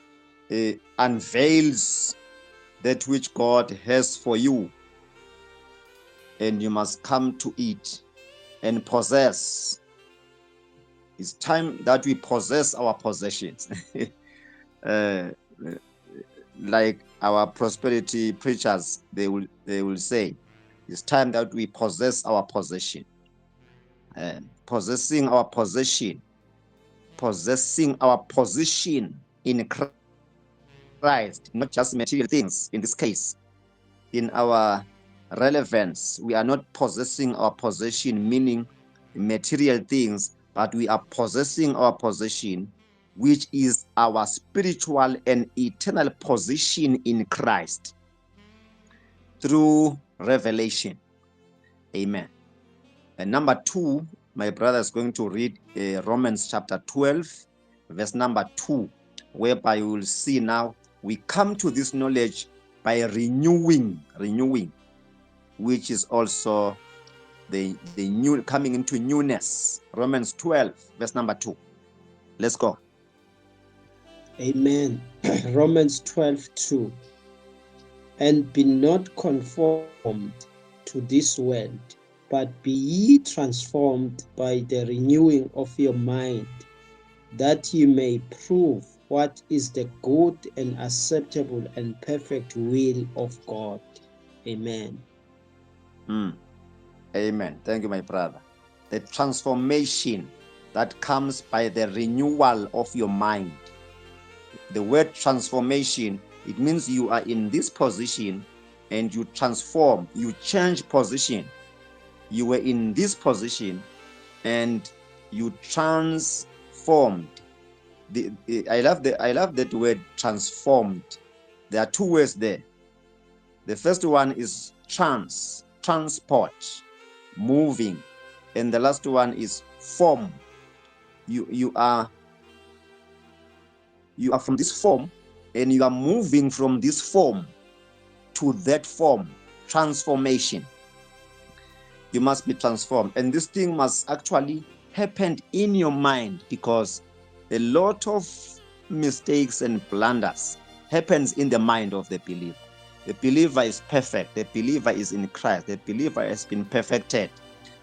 unveils that which God has for you, and you must come to it and possess. It's time that we possess our possessions. Like our prosperity preachers, they will say, it's time that we possess our possession. Possessing our possession, possessing our position in Christ, not just material things. In this case, in our relevance, we are not possessing our possession, meaning material things, but we are possessing our possession, which is our spiritual and eternal position in Christ through revelation. Amen. And number 2, my brother is going to read Romans chapter 12, verse number 2, whereby you will see now we come to this knowledge by renewing, which is also the new, coming into newness. Romans 12, verse number 2. Let's go. Amen. Romans 12:2. And be not conformed to this world, but be ye transformed by the renewing of your mind, that ye may prove what is the good and acceptable and perfect will of God. Amen. Amen. Thank you, my brother. The transformation that comes by the renewal of your mind. The word transformation, it means you are in this position and you transform, you change position. You were in this position and you transformed. I love that word transformed. There are 2 words there. The first one is transport, moving, And the last one is form. You are from this form, and you are moving from this form to that form. Transformation. You must be transformed, and this thing must actually happen in your mind, because a lot of mistakes and blunders happens in the mind of the believer. The believer is perfect. The believer is in Christ. The believer has been perfected.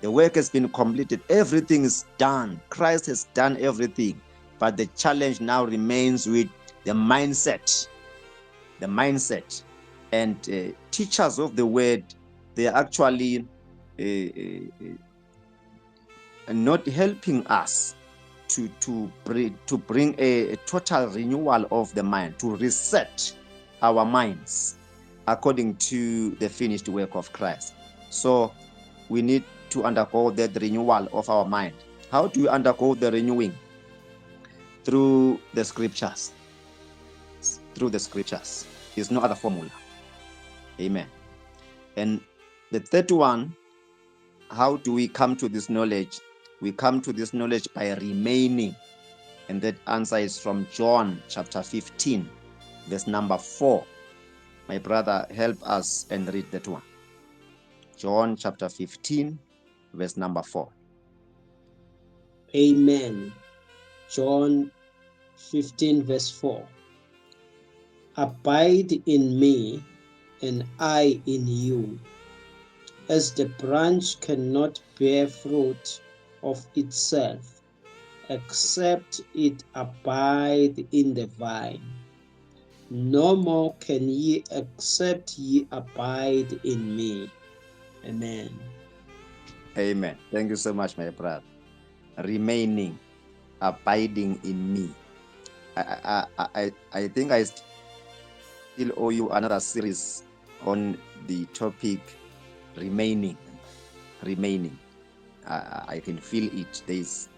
The work has been completed. Everything is done. Christ has done everything. But the challenge now remains with the mindset. The mindset. And teachers of the word, they are actually not helping us to bring a total renewal of the mind, to reset our minds according to the finished work of Christ. So we need to undergo that renewal of our mind. How do we undergo the renewing? Through the scriptures. Through the scriptures. There's no other formula. Amen. And the third one, how do we come to this knowledge? We come to this knowledge by remaining. And that answer is from John chapter 15, verse number 4. My brother, help us and read that one. John chapter 15, verse number 4. Amen. John 15, verse 4. Abide in me, and I in you. As the branch cannot bear fruit of itself, except it abide in the vine, no more can ye except ye abide in me. Amen. Amen. Thank you so much, my brother. Remaining, abiding in me. I think I still owe you another series on the topic remaining. I can feel it. There's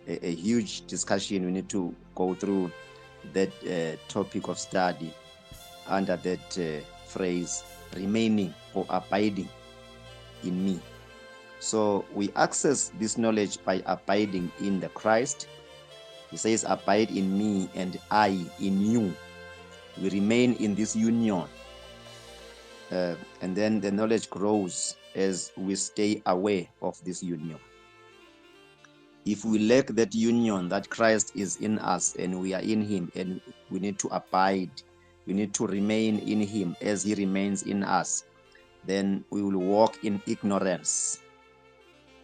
a huge discussion. We need to go through that topic of study under that phrase, remaining or abiding in me. So we access this knowledge by abiding in the Christ. He says, abide in me and I in you. We remain in this union. And then the knowledge grows as we stay aware of this union. If we lack that union, that Christ is in us and we are in him, and we need to abide, we need to remain in him as he remains in us, then we will walk in ignorance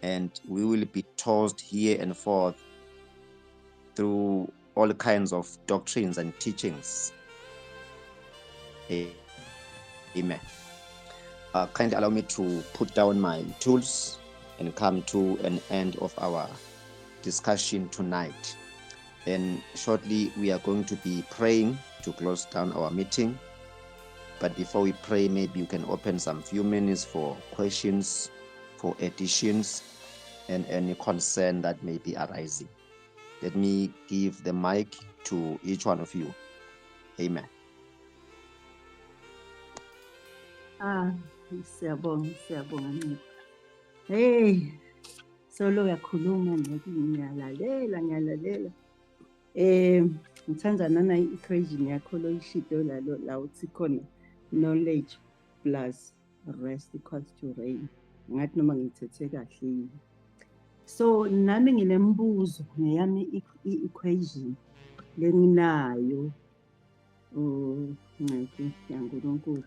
and we will be tossed here and forth through all kinds of doctrines and teachings. Amen. Kindly allow me to put down my tools and come to an end of our discussion tonight. And shortly we are going to be praying to close down our meeting. But before we pray, maybe you can open some few minutes for questions, for additions, and any concern that may be arising. Let me give the mic to each one of you. Amen. Siyabonga. Hey, solo yakhuluma ngiyalalela. Ngithanda nana i-equation yakho loyishito la uthi khona knowledge plus rest equals to reign. Ngathi noma ngithethe kahle. So nami nginembuzo ngeyami i-equation lenginayo. Ncedi yaNkulunkulu.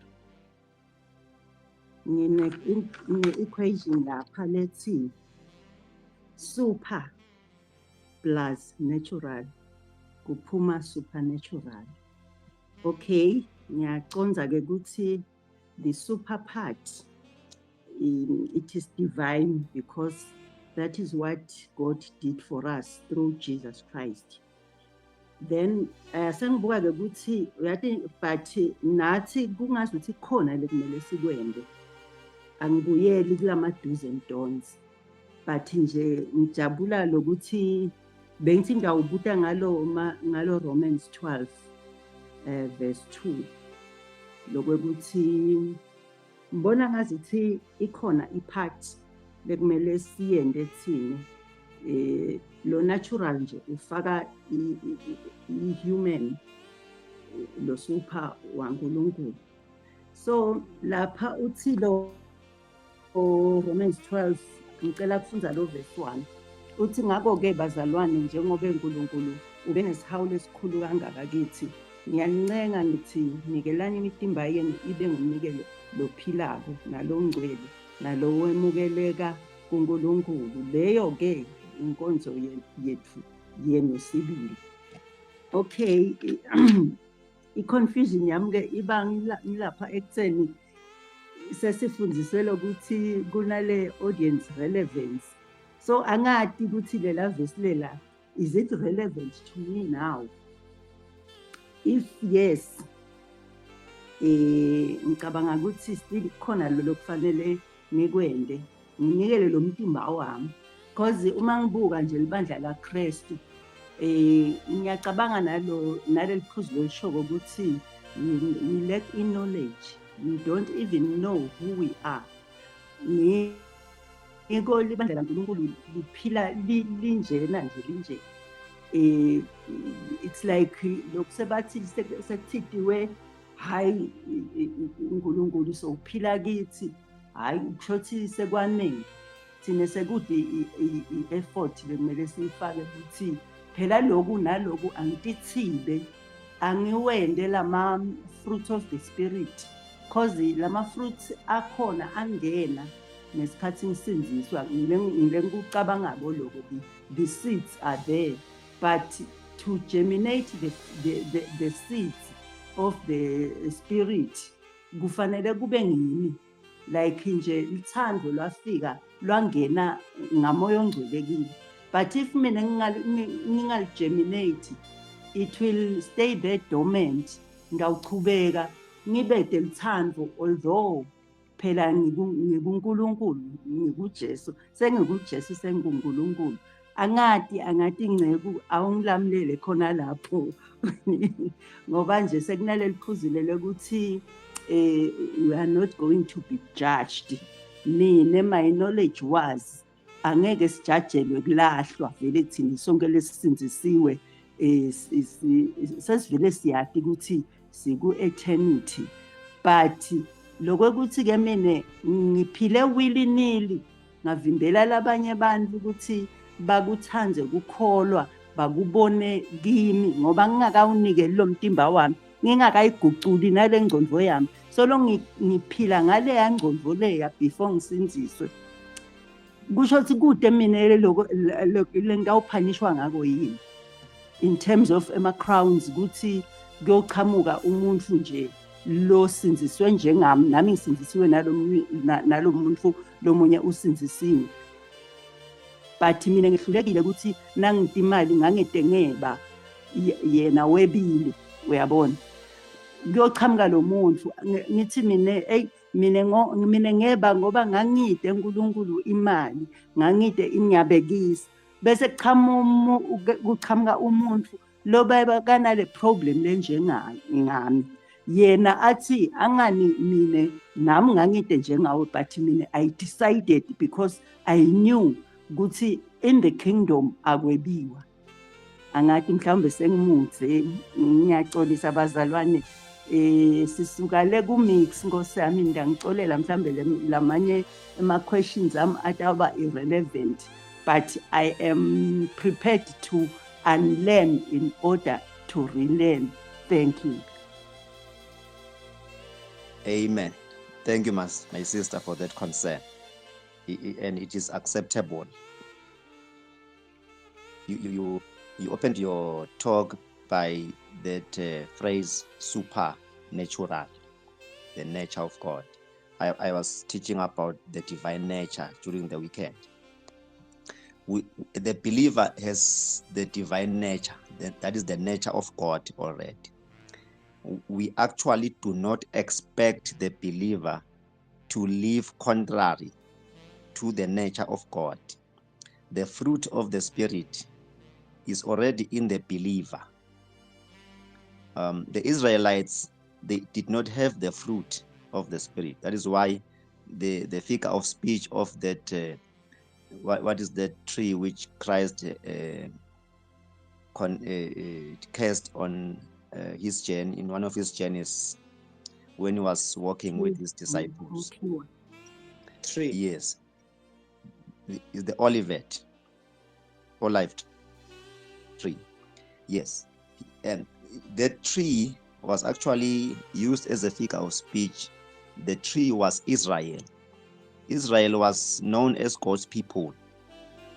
Ngine-equation lapha lethi super plus natural kuphuma supernatural. Okay, ngiyaconza-ke ukuthi the super part it is divine, because that is what God did for us through Jesus Christ. Then sengibuka-ke ukuthi uyathi but nathi kungazuthi khona lekumele sikwende. Angibuyeli kulama do's and don'ts, but nje ngijabula lokuthi bengithi ngawubuta ngalo Romans 12 verse 2 lokuthi ngibona ngazithi ikhona ipart bekumele siyende thini. Lo natural nje ufaka i-human lo super waNkulunkulu. So lapha uthi lo Romans 12 ngicela kufunda lo verse 1 uthi ngakho-ke bazalwane njengoba uNkulunkulu ube nesihawulo esikhulu kangaka kithi ngiyanincenga ngithi nikelani imitimba yenu ibe ngumnikelo lophilako nalongcwele nalowemukeleka kuNkulunkulu leyo-ke inkonzo yethu yenu sibili. Okay, i-confusion yami-ke iba ngilapha ekutheni sesifundiswele ukuthi kunale audience relevance. So angadi ukuthi lela verse lela, is it relevant to me now? If yes, ngicabanga ukuthi still khona lo kufanele ngikwende nginikele lo mtimba wami, because uma ngibuka nje libandla laKristu ngiyacabanga naleli phuzu loshoko ukuthi we lack in knowledge, we don't even know who we are. Ngiko libandla laNkulunkulu liphila linjena nje linje. It's like lokusebathi sekuthiwe hayi uNkulunkulu sokuphila kithi hayi kushothi sekwanele thina sekude i-effort bekumele siyifake ukuthi phela lokhu naloku angitithibe angiwende lama fruit of the spirit, cause lama fruits akhona angena nesikhathi ngisinziswa ngile ngikucabangabo lokho the seeds are there, but to germinate the seeds of the spirit kufanele kube ngini, like nje ithando lwafika lwangena ngamoya ongcwelekile. But if mina ngingali-germinate, it will stay there dormant, ngawuchubeka ngibede lithando, although phela ngikuNkulunkulu ngikuJesu sengikuJesu sengikuNkulunkulu. Angati ingceku awungilamulele khona lapho ngoba nje sekunaleli phuzile ukuthi we are not going to be judged. Mina my knowledge was angeke sijajelwe kulahlwa vele thina sonke lesisinzisiwe sesivele siyati ukuthi siku-eternity, but lokwekuthi-ke mina ngiphile willy-nilly ngavimbela labanye abantu ukuthi bakuthande kukholwa bakubone kimi ngoba ngingakawunikeli lo mtimba wami ngingakayiguculi nale ngcondvo yami, solo ngiphila ngaleya ngcondvo leya before ngisinziswe. Kusho ukuthi kude mina le ngawuphanishwa ngako yini in terms of ama-crowns ukuthi kuyochamuka umuntu nje lo sinziswe njengami nami ngisinzisiwe nalo muntu lomunye usinzisiwe, but mina ngihlulekile ukuthi nangita imali ngangidengeba yena webile, uyabona kuyochamuka lo muntu ngithi mina ngeba ngoba ngangide uNkulunkulu imali ngangide inyabekisi bese kuchamuka umuntu lo bakanale problem lenjengami yena athi angani mina nami ngangide njengawe, but mina I decided because I knew ukuthi in the kingdom akwebiwa. Angathi mhlawumbe sengimuze ngiyaxolisa abazalwane sisukale ku-mix Nkosi yami ngiyangicolela mhlawumbe lamanye ama-questions ami ataba irrelevant, but I am prepared to unlearn in order to relearn. Thank you. Amen. Thank you, my sister, for that concern. And it is acceptable. You opened your talk by that phrase supernatural, the nature of God. I was teaching about the divine nature during the weekend. The believer has the divine nature, that is the nature of God already. We actually do not expect the believer to live contrary to the nature of God. The fruit of the Spirit is already in the believer. The Israelites, they did not have the fruit of the Spirit. That is why the figure of speech of that what is the tree which Christ cast on his journey, in one of his journeys, when he was walking with his disciples? Okay. Tree. Yes. Is the olive tree. Yes. And that tree was actually used as a figure of speech. The tree was Israel. Israel was known as God's people,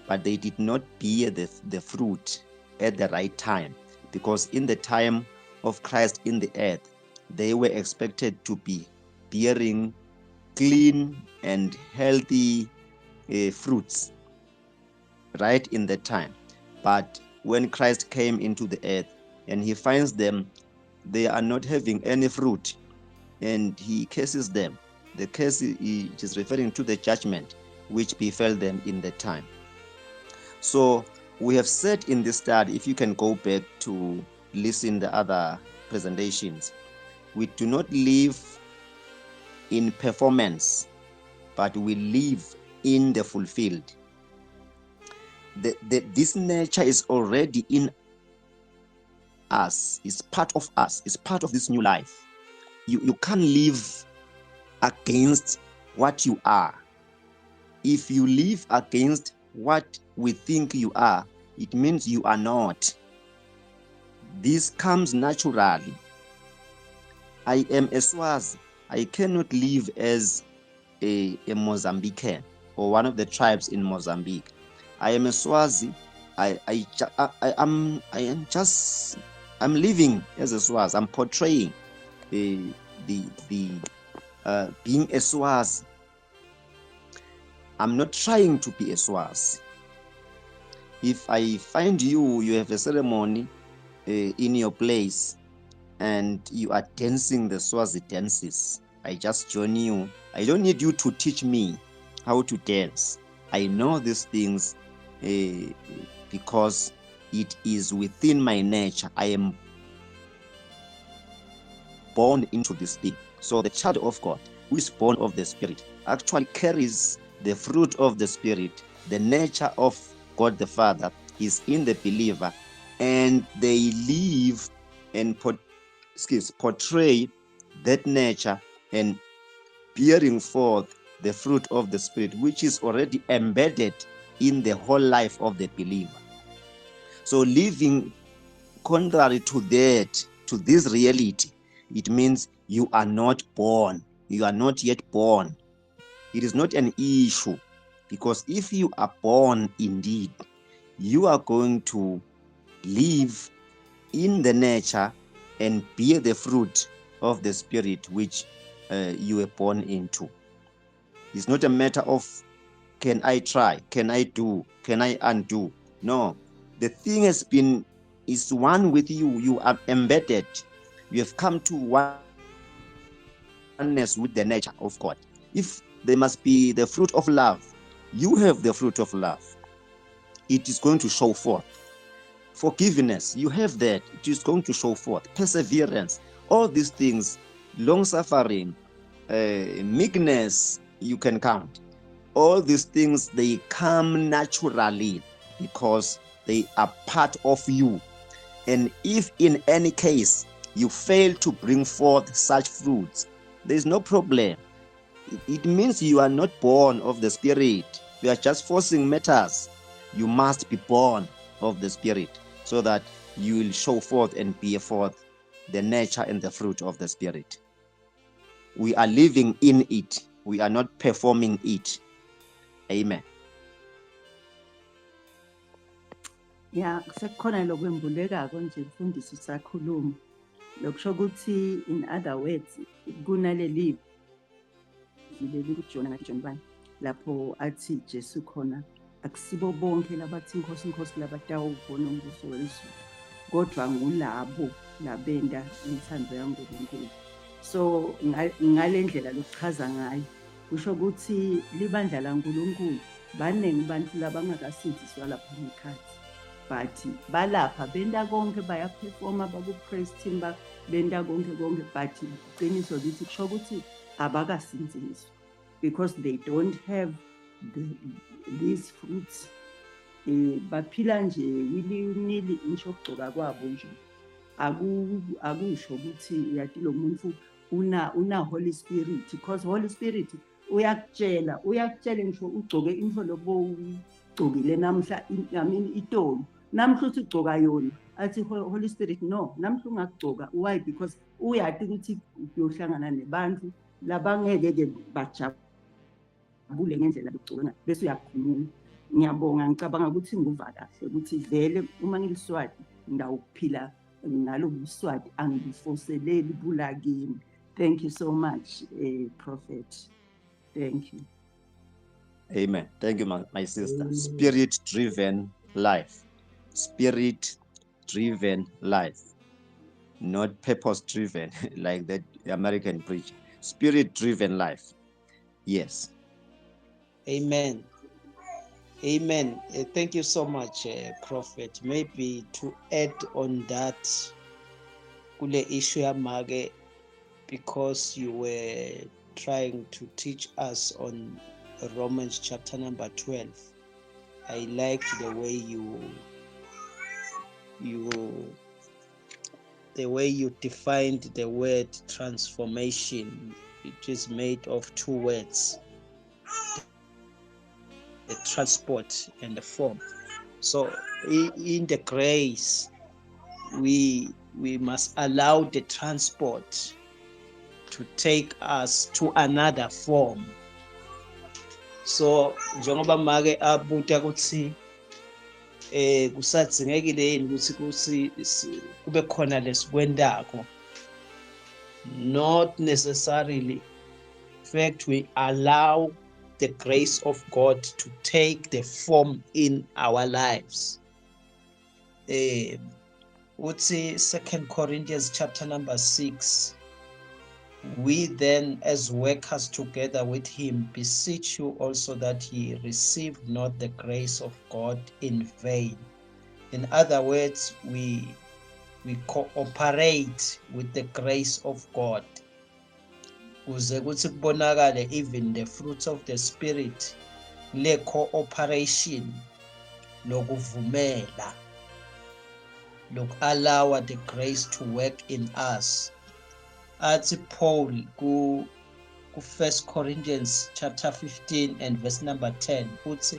but they did not bear the fruit at the right time, because in the time of Christ in the earth, they were expected to be bearing clean and healthy fruits right in that time. But when Christ came into the earth and he finds them, they are not having any fruit, and he curses them. The curse is referring to the judgment which befell them in that time. So we have said in this study, if you can go back to listen the other presentations, we do not live in performance, but we live in the fulfilled. This nature is already in us, is part of us, is part of this new life. You can't live against what you are. If you live against what we think you are, it means you are not. This comes naturally. I am a Swazi. I cannot live as a Mozambican or one of the tribes in Mozambique. I am a Swazi. I'm living as a Swazi. I'm portraying being a Swazi. I'm not trying to be a Swazi. If I find you have a ceremony in your place and you are dancing the Swazi dances, I just join you. I don't need you to teach me how to dance. I know these things because it is within my nature. I am born into this thing. So the child of God, who is born of the Spirit, actually carries the fruit of the Spirit. The nature of God the Father is in the believer, and they live and portray that nature and bearing forth the fruit of the Spirit, which is already embedded in the whole life of the believer. So living contrary to that, to this reality, it means you are not born. You are not yet born. It is not an issue, because if you are born indeed, you are going to live in the nature and bear the fruit of the Spirit which you were born into. It's not a matter of can I try, can I do, can I undo. No, the thing is one with you. You are embedded. You have come to oneness with the nature of God. If there must be the fruit of love, you have the fruit of love. It is going to show forth. Forgiveness, you have that. It is going to show forth. Perseverance, all these things, long suffering, meekness, you can count. All these things, they come naturally because they are part of you. And if in any case you fail to bring forth such fruits, there is no problem. It means you are not born of the Spirit. You are just forcing matters. You must be born of the Spirit so that you will show forth and bear forth the nature and the fruit of the Spirit. We are living in it. We are not performing it. Amen. Ya sekukhona lokwembulekako nje mfundisi usakhuluma. Lokusho ukuthi in other words kunaleli kuJona ngathi John 1 lapho athi Jesu khona akusibo bonke labathi inkosi labatawubona umbuso wezulu, kodwa ngulabo labenda inthando yaNkulunkulu. So ngalendlela lokuchaza ngayo kusho ukuthi libandla laNkulunkulu baningi abantu labangakasindiswa lapha ngekhathi, but balapha benda konke bayaperforma baku-praise team benda konke, but iqiniso lithi kusho ukuthi abakasindiswa because they don't have these fruits baphila nje willy-nilly ngisho ukugcoka kwabo nje akusho ukuthi uyati lo muntu una Holy Spirit, because Holy Spirit uyakutshela ngisho ugcoke into lobo ugcokile namhla itolo namhla uthi ugcoka yona athi Holy Spirit no, namhla ungakugcoka. Why? Because uyati ukuthi uyohlangana nebantu labangeke-ke bajabule ngendlela begcoka bese uyakhuluma. Ngiyabonga, ngicabanga ukuthi nguva kahle ukuthi vele uma ngiliswati ngawukuphila ngalo buswati angifoseleli bula kimi. Thank you so much, Prophet. Thank you. Amen. Thank you, my sister. Spirit-driven life. Spirit-driven life. Not purpose-driven like that American preacher. Spirit-driven life. Yes. Amen. Amen. Thank you so much, Prophet. Maybe to add on that, kule issue yamage, because you were trying to teach us on Romans chapter number 12. I liked the way you defined the word transformation. It is made of two words: the transport and the form. So in the grace, we must allow the transport to take us to another form. So njengoba make abuta ukuthi kusadzingekile yini ukuthi kube khona lesikwendako, not necessarily. In fact, we allow the grace of God to take the form in our lives. Would say 2 Corinthians chapter number 6. We then, as workers together with him, beseech you also that ye receive not the grace of God in vain. In other words, we cooperate with the grace of God. Kuze kuthi kubonakale even the fruits of the Spirit, le cooperation, lokuvumela, allow the grace to work in us. Athi Paul ku 1 Corinthians chapter 15 and verse number 10 uthi,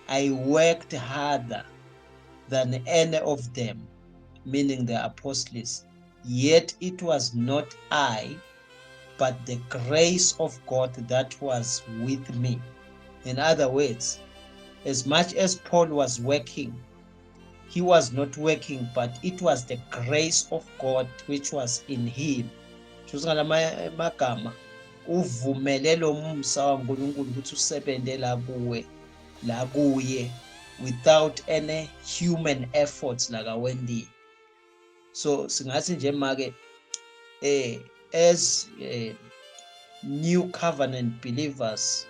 I worked harder than any of them, meaning the apostles, yet it was not I, but the grace of God that was with me. In other words, as much as Paul was working, he was not working, but it was the grace of God which was in him. Magama uvumele lo musa waNkulunkulu ukuthi usebenze la kuye without any human efforts like awendi. So singathi nje make as new covenant believers,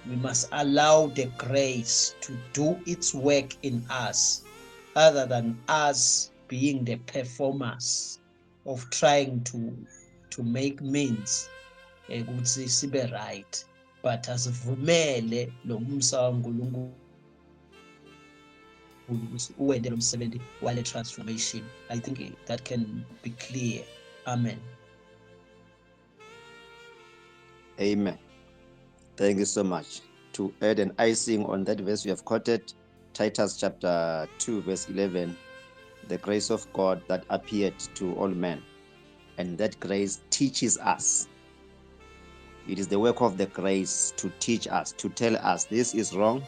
we must allow the grace to do its work in us, other than us being the performers of trying to make means ukuthi sibe right, but asivumele lo musa waNkulunkulu ukuthi uwende lo msebenzi wale transformation. I think that can be clear. Amen. Amen. Thank you so much. To add an icing on that verse we have quoted, Titus chapter 2 verse 11, the grace of God that appeared to all men, and that grace teaches us. It is the work of the grace to teach us, to tell us this is wrong,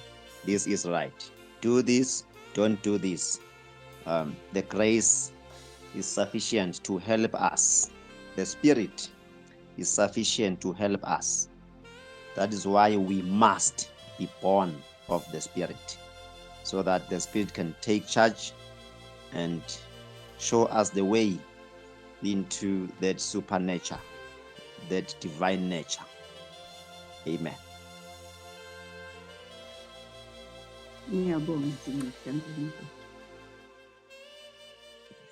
this is right. Do this, don't do this. The grace is sufficient to help us. The Spirit is sufficient to help us. That is why we must be born of the Spirit, so that the Spirit can take charge and show us the way into that supernature, that divine nature. Amen.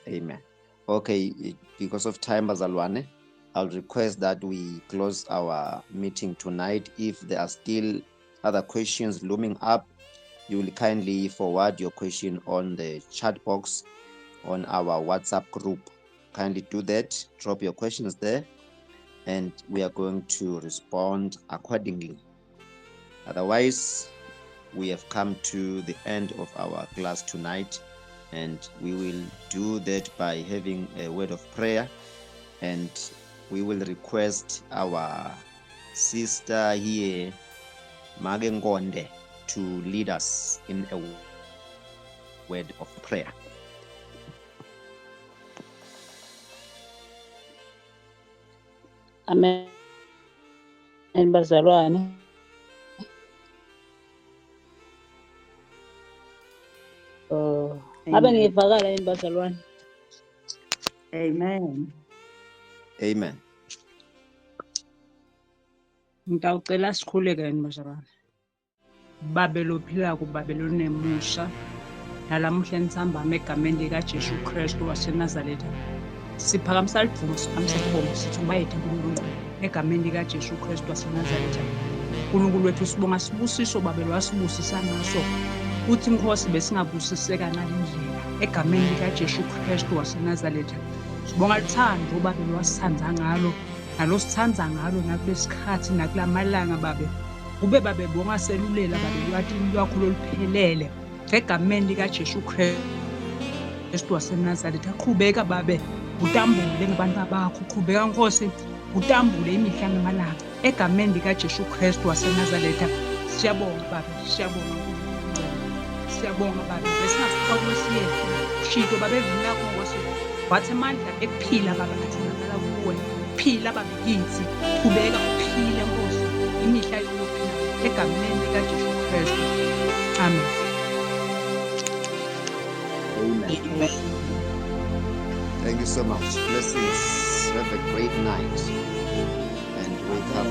Amen. Okay, because of time, Bazalwane, I'll request that we close our meeting tonight. If there are still other questions looming up, you will kindly forward your question on the chat box on our WhatsApp group. Kindly do that, drop your questions there, and we are going to respond accordingly. Otherwise, we have come to the end of our class tonight, and we will do that by having a word of prayer, and we will request our sister here, Magengonde, to lead us in a word of prayer. Amen. Bazalwane. Abe Amen. ngivakala yini bazalwane? Amen. Amen. Ngicela sikhuleke yini bazalwane. Babe lophila kubabe lonemusha. Nalamuhla nisambama egameni likaJesu Kristu waseNazaretha. Siphakamisa livumo siphakamisela sithi ubayethe uNkulunkulu egameni likaJesu Kristu waseNazaretha. uNkulunkulu wethu sibonga sibusiso babe lwasibusisa ngaso. Uthi inkosi besingabusiseka ngalendlela egameni likaJesu Kristu waseNazaretha. Sibonga lithando babe lwasithanda ngalo, nalosithanda ngalo nakulesikhathi nakulamalanga babe. Kube babe bonga selulela babe lwathi lwakho loluphelele egameni likaJesu Kristu waseNazaretha. Qhubeka babe utambule ngabantu bakho, qhubeka Nkosi utambule imihla namalanga egameni likaJesu Kristu waseNazaretha. Siyabonga babe, siyabonga. Siyabonga babe besingasikwa kwesiyethu shito babe vinakho Nkosi wathi amandla ekuphila babe atholakala kuwe. Phila babe kithi, qhubeka uphile Nkosi imihla yokuphila egameni likaJesu Kristu. Amen. Amen. Thank you so much. Blessings. Have a great night and wake up